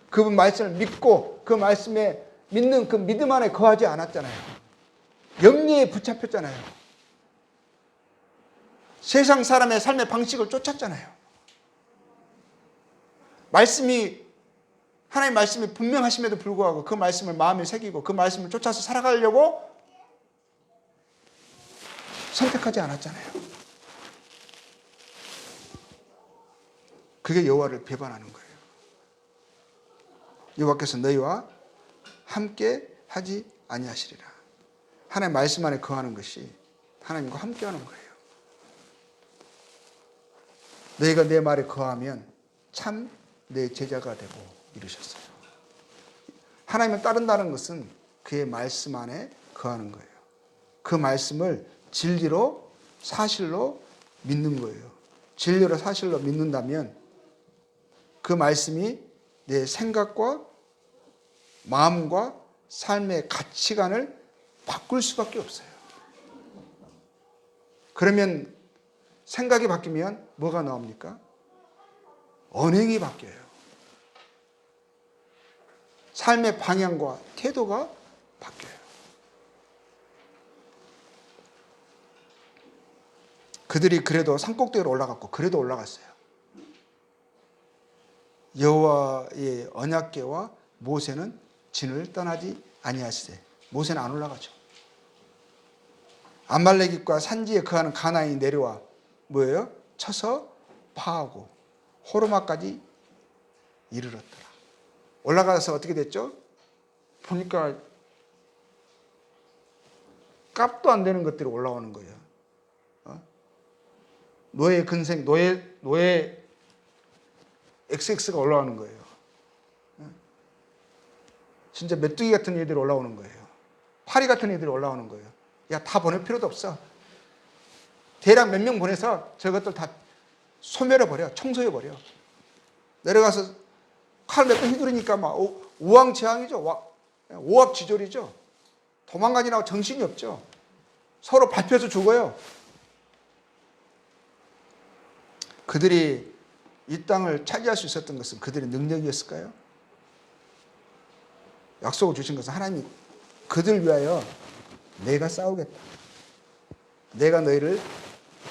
그분 말씀을 믿고 그 말씀에 믿는 그 믿음 안에 거하지 않았잖아요. 염려에 붙잡혔잖아요. 세상 사람의 삶의 방식을 쫓았잖아요. 하나님 말씀이 분명하심에도 불구하고 그 말씀을 마음에 새기고 그 말씀을 쫓아서 살아가려고 선택하지 않았잖아요. 그게 여호와를 배반하는 거예요. 여호와께서 너희와 함께 하지 아니하시리라. 하나님 말씀 안에 거하는 것이 하나님과 함께 하는 거예요. 너희가 내 말에 거하면 참 내 제자가 되고 이루셨어요. 하나님을 따른다는 것은 그의 말씀 안에 거하는 거예요. 그 말씀을 진리로 사실로 믿는 거예요. 진리로 사실로 믿는다면 그 말씀이 내 생각과 마음과 삶의 가치관을 바꿀 수밖에 없어요. 그러면 생각이 바뀌면 뭐가 나옵니까? 언행이 바뀌어요. 삶의 방향과 태도가 바뀌어요. 그들이 그래도 산꼭대기로 올라갔고 그래도 올라갔어요. 여호와의 언약궤와 모세는 진을 떠나지 아니하시되. 모세는 안 올라가죠. 아말렉과 산지에 거하는 가나안이 내려와 뭐예요? 쳐서 파하고 호르마까지 이르렀더라. 올라가서 어떻게 됐죠? 보니까 값도 안 되는 것들이 올라오는 거예요. 노예 근생, 노예 XX가 올라오는 거예요. 진짜 메뚜기 같은 애들이 올라오는 거예요. 파리 같은 애들이 올라오는 거예요. 야, 다 보낼 필요도 없어. 대략 몇 명 보내서 저것들 다 소멸해버려. 청소해버려. 내려가서 칼 몇 번 휘두르니까 막 우왕좌왕이죠. 오합지졸이죠. 도망가지라고 정신이 없죠. 서로 밟혀서 죽어요. 그들이 이 땅을 차지할 수 있었던 것은 그들의 능력이었을까요? 약속을 주신 것은 하나님이 그들 위하여 내가 싸우겠다. 내가 너희를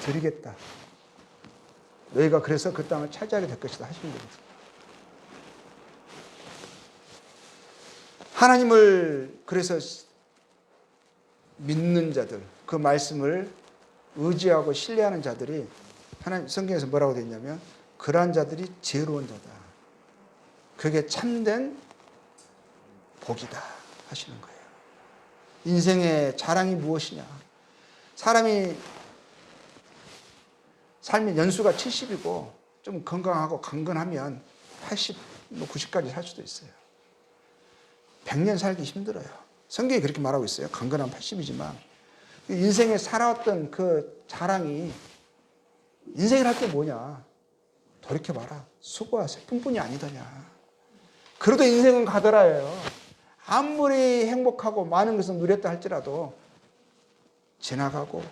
드리겠다. 너희가 그래서 그 땅을 차지하게 될 것이다 하시는 거거든요. 하나님을 그래서 믿는 자들, 그 말씀을 의지하고 신뢰하는 자들이 하나님 성경에서 뭐라고 되어 있냐면 그러한 자들이 지혜로운 자다. 그게 참된 복이다 하시는 거예요. 인생의 자랑이 무엇이냐? 사람이 삶의 연수가 70이고 좀 건강하고 강건하면 80, 90까지 살 수도 있어요. 100년 살기 힘들어요. 성경이 그렇게 말하고 있어요. 강건하면 80이지만 인생에 살아왔던 그 자랑이 인생을 할 게 뭐냐? 돌이켜봐라. 수고와 슬픔뿐이 아니더냐. 그래도 인생은 가더라예요. 아무리 행복하고 많은 것을 누렸다 할지라도 지나가고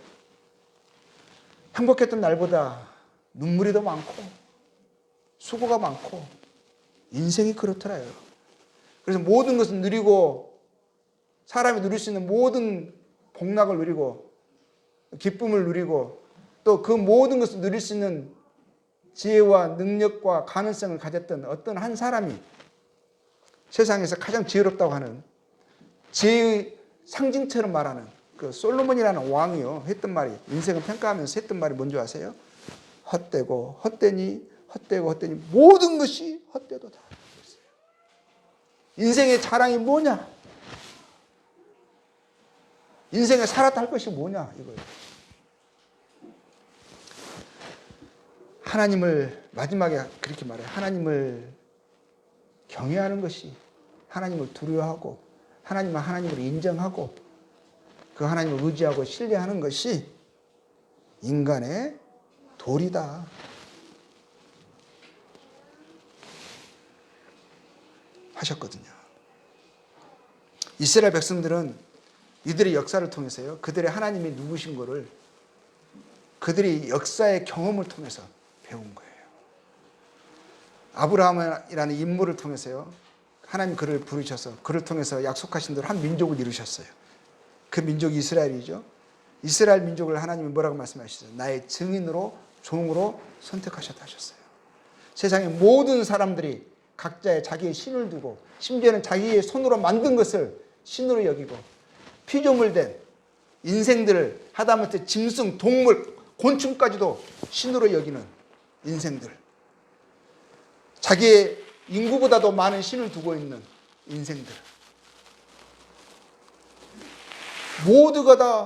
행복했던 날보다 눈물이 더 많고 수고가 많고 인생이 그렇더라요. 그래서 모든 것을 누리고 사람이 누릴 수 있는 모든 복락을 누리고 기쁨을 누리고 또 그 모든 것을 누릴 수 있는 지혜와 능력과 가능성을 가졌던 어떤 한 사람이 세상에서 가장 지혜롭다고 하는 지혜의 상징처럼 말하는 그 솔로몬이라는 왕이요 했던 말이 인생을 평가하면서 했던 말이 뭔지 아세요? 헛되고 헛되니 헛되고 헛되니 모든 것이 헛되도다. 인생의 자랑이 뭐냐? 인생에 살았다 할 것이 뭐냐 이거예요. 하나님을 마지막에 그렇게 말해요. 하나님을 경외하는 것이, 하나님을 두려워하고 하나님을 하나님으로 인정하고 그 하나님을 의지하고 신뢰하는 것이 인간의 도리다. 하셨거든요. 이스라엘 백성들은 이들의 역사를 통해서요, 그들의 하나님이 누구신 거를 그들이 역사의 경험을 통해서 배운 거예요. 아브라함이라는 인물을 통해서요, 하나님 그를 부르셔서 그를 통해서 약속하신 대로 한 민족을 이루셨어요. 그 민족이 이스라엘이죠. 이스라엘 민족을 하나님이 뭐라고 말씀하셨어요? 나의 증인으로, 종으로 선택하셨다 하셨어요. 세상의 모든 사람들이 각자의 자기의 신을 두고 심지어는 자기의 손으로 만든 것을 신으로 여기고 피조물 된 인생들을 하다못해 짐승, 동물, 곤충까지도 신으로 여기는 인생들, 자기의 인구보다도 많은 신을 두고 있는 인생들, 모두가 다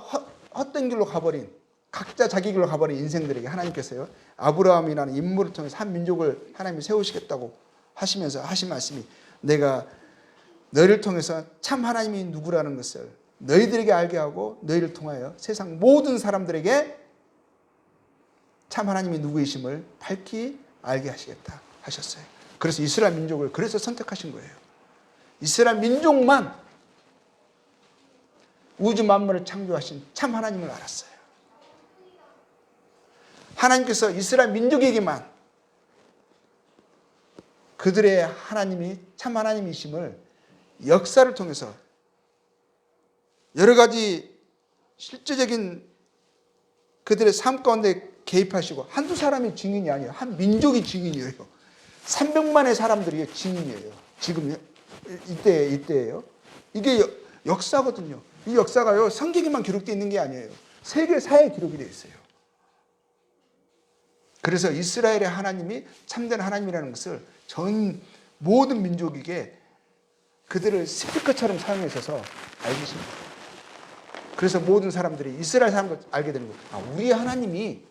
헛된 길로 가버린, 각자 자기 길로 가버린 인생들에게 하나님께서요, 아브라함이라는 인물을 통해서 한 민족을 하나님이 세우시겠다고 하시면서 하신 말씀이, 내가 너희를 통해서 참 하나님이 누구라는 것을 너희들에게 알게 하고 너희를 통하여 세상 모든 사람들에게 참 하나님이 누구이심을 밝히 알게 하시겠다 하셨어요. 그래서 이스라엘 민족을 그래서 선택하신 거예요. 이스라엘 민족만 우주 만물을 창조하신 참 하나님을 알았어요. 하나님께서 이스라엘 민족에게만 그들의 하나님이 참 하나님이심을 역사를 통해서 여러 가지 실제적인 그들의 삶 가운데 개입하시고, 한두 사람이 증인이 아니에요. 한 민족이 증인이에요. 300만의 사람들이 증인이에요. 지금 이때예요. 이게 역사거든요. 이 역사가요, 성경에만 기록되어 있는 게 아니에요. 세계사에 기록이 되어 있어요. 그래서 이스라엘의 하나님이 참된 하나님이라는 것을 전 모든 민족에게 그들을 스피커처럼 사용하셔서 알게 하신 거예요. 그래서 모든 사람들이 이스라엘 사람들 알게 되는 거예요. 아, 우리의 하나님이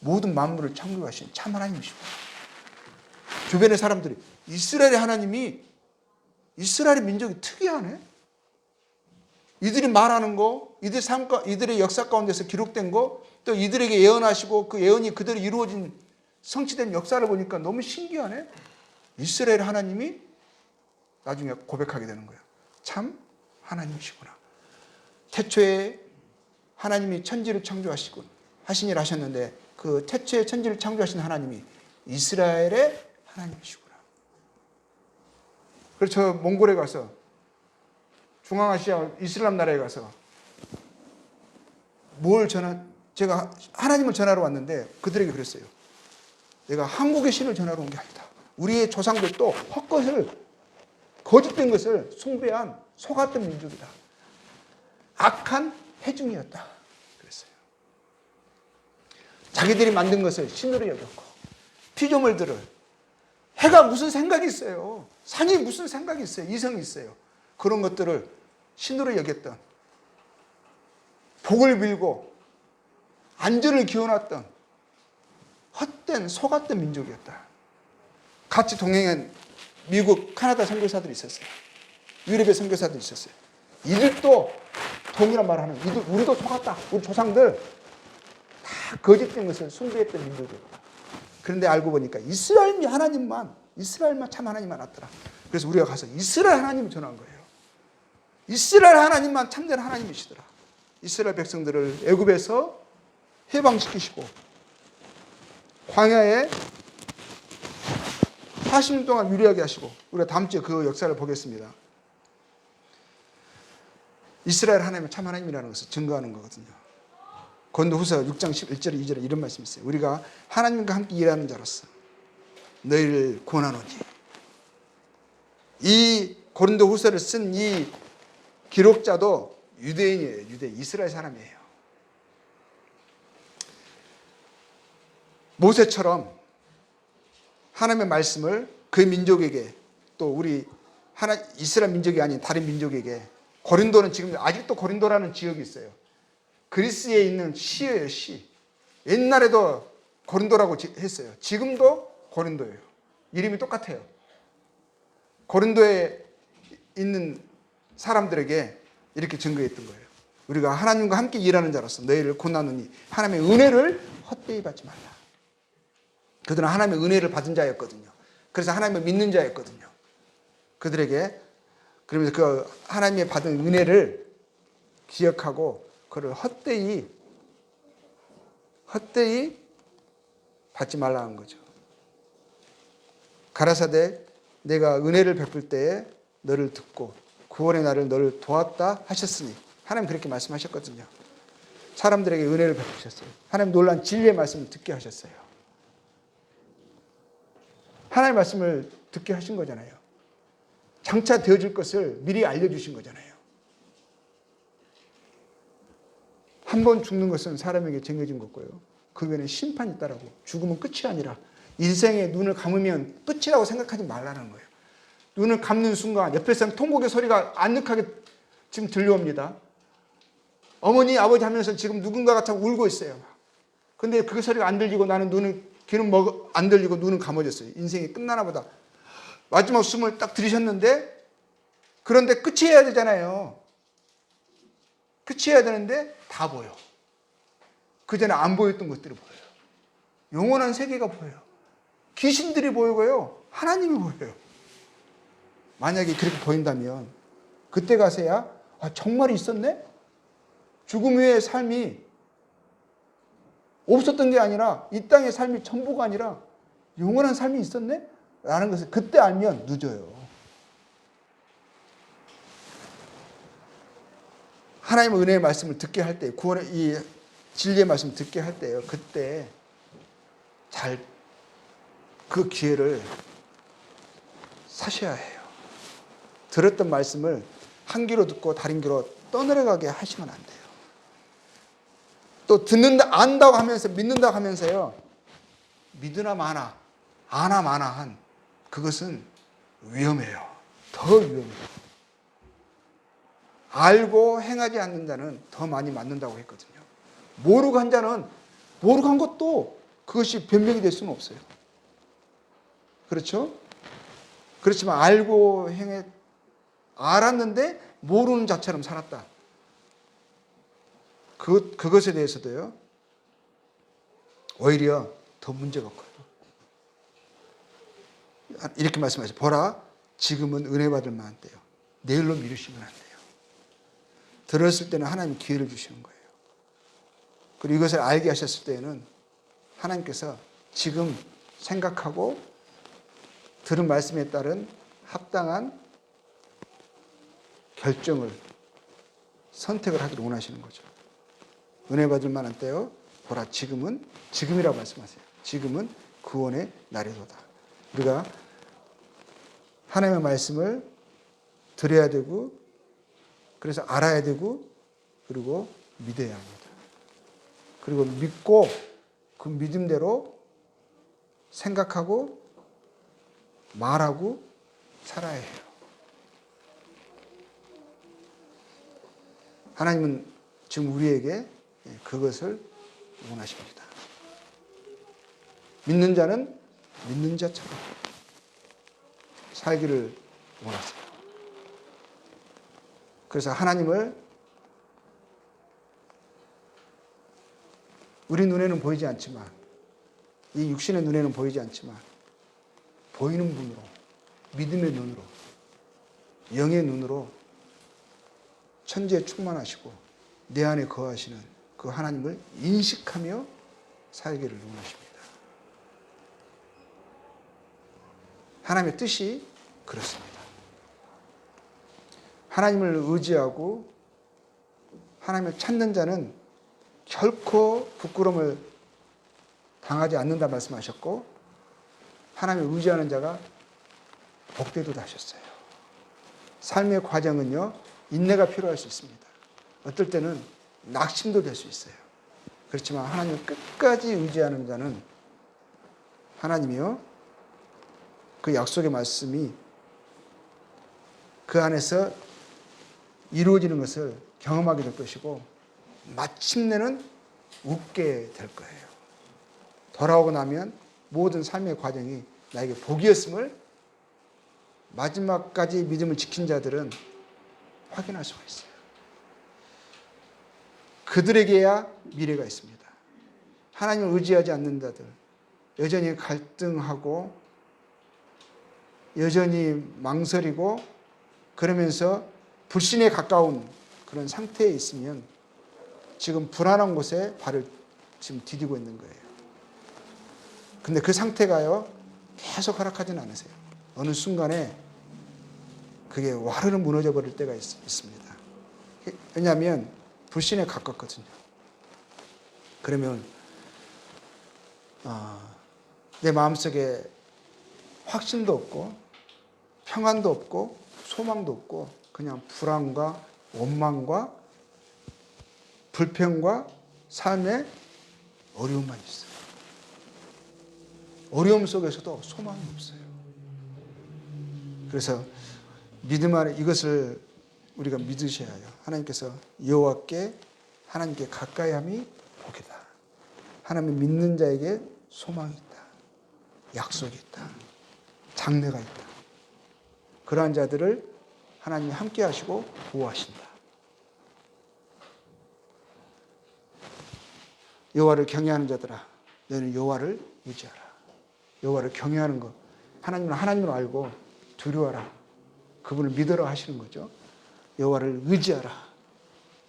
모든 만물을 창조하신 참 하나님이시구나. 주변의 사람들이 이스라엘의 하나님이, 이스라엘의 민족이 특이하네. 이들이 말하는 거, 이들의 역사 가운데서 기록된 거, 또 이들에게 예언하시고 그 예언이 그대로 이루어진 성취된 역사를 보니까 너무 신기하네. 이스라엘 하나님이 나중에 고백하게 되는 거예요. 참 하나님이시구나. 태초에 하나님이 천지를 창조하시고 하신 일 하셨는데, 그 태초에 천지를 창조하신 하나님이 이스라엘의 하나님이시구나. 그래서 저 몽골에 가서, 중앙아시아 이슬람 나라에 가서 제가 하나님을 전하러 왔는데 그들에게 그랬어요. 내가 한국의 신을 전하러 온 게 아니다. 우리의 조상들도 헛것을, 거짓된 것을 숭배한 속았던 민족이다. 악한 회중이었다. 그랬어요. 자기들이 만든 것을 신으로 여겼고, 피조물들을, 해가 무슨 생각이 있어요. 산이 무슨 생각이 있어요. 이성이 있어요. 그런 것들을 신으로 여겼던, 복을 빌고 안전을 기원했던 헛된 속았던 민족이었다. 같이 동행한 미국, 카나다 선교사들이 있었어요. 유럽의 선교사들이 있었어요. 이들도 동일한 말을 하는, 우리도 속았다. 우리 조상들 다 거짓된 것을 숭배했던 민족이었다. 그런데 알고 보니까 이스라엘 하나님만 참 하나님만 알았더라. 그래서 우리가 가서 이스라엘 하나님을 전한 거예요. 이스라엘 하나님만 참된 하나님이시더라. 이스라엘 백성들을 애굽에서 해방시키시고 광야에 40년 동안 유리하게 하시고, 우리가 다음 주에 그 역사를 보겠습니다. 이스라엘 하나님은 참 하나님이라는 것을 증거하는 거거든요. 고린도후서 6장 11절에 2절에 이런 말씀이 있어요. 우리가 하나님과 함께 일하는 자로서 너희를 권하노니. 이 고린도후서를 쓴 이 기록자도 유대인이에요. 이스라엘 사람이에요. 모세처럼 하나님의 말씀을 그 민족에게, 또 우리 이스라엘 민족이 아닌 다른 민족에게, 고린도는 지금 아직도 고린도라는 지역이 있어요. 그리스에 있는 시예요, 시. 옛날에도 고린도라고 했어요. 지금도 고린도예요. 이름이 똑같아요. 고린도에 있는 사람들에게 이렇게 증거했던 거예요. 우리가 하나님과 함께 일하는 자로서 너희를 고난하노니 하나님의 은혜를 헛되이 받지 말라. 그들은 하나님의 은혜를 받은 자였거든요. 그래서 하나님을 믿는 자였거든요. 그들에게 그러면서 그 하나님의 받은 은혜를 기억하고 그를 헛되이 받지 말라는 거죠. 가라사대 내가 은혜를 베풀 때에 너를 듣고 구원의 날을 너를 도왔다 하셨으니 하나님 그렇게 말씀하셨거든요. 사람들에게 은혜를 베푸셨어요. 하나님 놀란 진리의 말씀을 듣게 하셨어요. 하나님의 말씀을 듣게 하신 거잖아요. 장차 되어질 것을 미리 알려주신 거잖아요. 한 번 죽는 것은 사람에게 정해진 거고요. 그 외에는 심판이 있다라고. 죽으면 끝이 아니라 인생의 눈을 감으면 끝이라고 생각하지 말라는 거예요. 눈을 감는 순간 옆에서는 통곡의 소리가 아늑하게 지금 들려옵니다. 어머니 아버지 하면서 지금 누군가가 참 울고 있어요. 근데 그 소리가 안 들리고 나는 귀는 안 들리고 눈은 감아졌어요. 인생이 끝나나 보다. 마지막 숨을 딱 들이셨는데 그런데 끝이 해야 되잖아요. 끝이 해야 되는데 다 보여. 그 전에 안 보였던 것들이 보여요. 영원한 세계가 보여요. 귀신들이 보이고요. 하나님이 보여요. 만약에 그렇게 보인다면 그때 가서야 정말 있었네? 죽음 후의 삶이 없었던 게 아니라 이 땅의 삶이 전부가 아니라 영원한 삶이 있었네? 라는 것을 그때 알면 늦어요. 하나님의 은혜의 말씀을 듣게 할 때, 구원의 이 진리의 말씀을 듣게 할 때요. 그때 잘 그 기회를 사셔야 해요. 들었던 말씀을 한 귀로 듣고 다른 귀로 떠내려가게 하시면 안 돼요. 또 듣는다, 안다고 하면서 믿는다고 하면서요. 믿으나 마나, 아나 마나 한 그것은 위험해요. 더 위험해요. 알고 행하지 않는 자는 더 많이 맞는다고 했거든요. 모르고 한 자는 모르고 한 것도 그것이 변명이 될 수는 없어요. 그렇죠? 그렇지만 알고 알았는데 모르는 자처럼 살았다. 그것에 대해서도요. 오히려 더 문제가 커요. 이렇게 말씀하세요. 보라, 지금은 은혜 받을 만한 때요. 내일로 미루시면 안 돼요. 들었을 때는 하나님 기회를 주시는 거예요. 그리고 이것을 알게 하셨을 때에는 하나님께서 지금 생각하고 들은 말씀에 따른 합당한 결정을 선택을 하기를 원하시는 거죠. 은혜 받을 만한 때요. 보라, 지금이라고 말씀하세요. 지금은 구원의 날이로다. 우리가 하나님의 말씀을 들어야 되고 그래서 알아야 되고 그리고 믿어야 합니다. 그리고 믿고 그 믿음대로 생각하고 말하고 살아야 해요. 하나님은 지금 우리에게 그것을 원하십니다. 믿는 자는 믿는 자처럼 살기를 원하세요. 그래서 하나님을 우리 눈에는 보이지 않지만 이 육신의 눈에는 보이지 않지만 보이는 분으로 믿음의 눈으로 영의 눈으로 천지에 충만하시고 내 안에 거하시는 그 하나님을 인식하며 살기를 원하십니다. 하나님의 뜻이 그렇습니다. 하나님을 의지하고 하나님을 찾는 자는 결코 부끄러움을 당하지 않는다 말씀하셨고 하나님을 의지하는 자가 복되도다 하셨어요. 삶의 과정은요. 인내가 필요할 수 있습니다. 어떨 때는 낙심도 될 수 있어요. 그렇지만 하나님을 끝까지 의지하는 자는 하나님이요. 그 약속의 말씀이 그 안에서 이루어지는 것을 경험하게 될 것이고 마침내는 웃게 될 거예요. 돌아오고 나면 모든 삶의 과정이 나에게 복이었음을 마지막까지 믿음을 지킨 자들은 확인할 수가 있어요. 그들에게야 미래가 있습니다. 하나님을 의지하지 않는 자들, 여전히 갈등하고 여전히 망설이고 그러면서 불신에 가까운 그런 상태에 있으면 지금 불안한 곳에 발을 지금 디디고 있는 거예요. 근데 그 상태가요, 계속 허락하지는 않으세요. 어느 순간에 그게 와르르 무너져 버릴 때가 있습니다. 왜냐하면 불신에 가깝거든요. 그러면 내 마음속에 확신도 없고 평안도 없고 소망도 없고 그냥 불안과 원망과 불평과 삶의 어려움만 있어요. 어려움 속에서도 소망이 없어요. 그래서 믿음 안에 이것을 우리가 믿으셔야 해요. 하나님께서 여호와께 하나님께 가까이함이 복이다. 하나님을 믿는 자에게 소망이 있다. 약속이 있다. 장래가 있다. 그러한 자들을 하나님이 함께 하시고 보호하신다. 여호와를 경외하는 자들아, 너는 여호와를 의지하라. 여호와를 경외하는 것, 하나님을 알고 두려워하라. 그분을 믿으라 하시는 거죠. 여호와를 의지하라.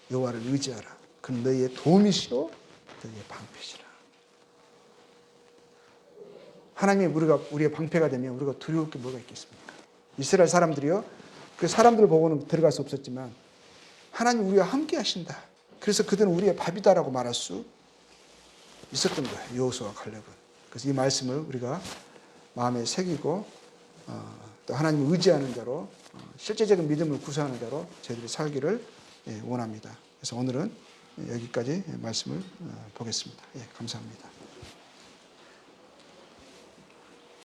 여호와를 의지하라. 그는 너희의 도움이시오, 너희의 방패시라. 하나님이 우리의 방패가 되면 우리가 두려울 게 뭐가 있겠습니까? 이스라엘 사람들이요, 그 사람들 보고는 들어갈 수 없었지만 하나님 우리와 함께 하신다. 그래서 그들은 우리의 밥이다라고 말할 수 있었던 거예요. 여호수아와 갈렙은. 그래서 이 말씀을 우리가 마음에 새기고 또 하나님을 의지하는 자로 실제적인 믿음을 구사하는 자로 저희들이 살기를 원합니다. 그래서 오늘은 여기까지 말씀을 보겠습니다. 감사합니다.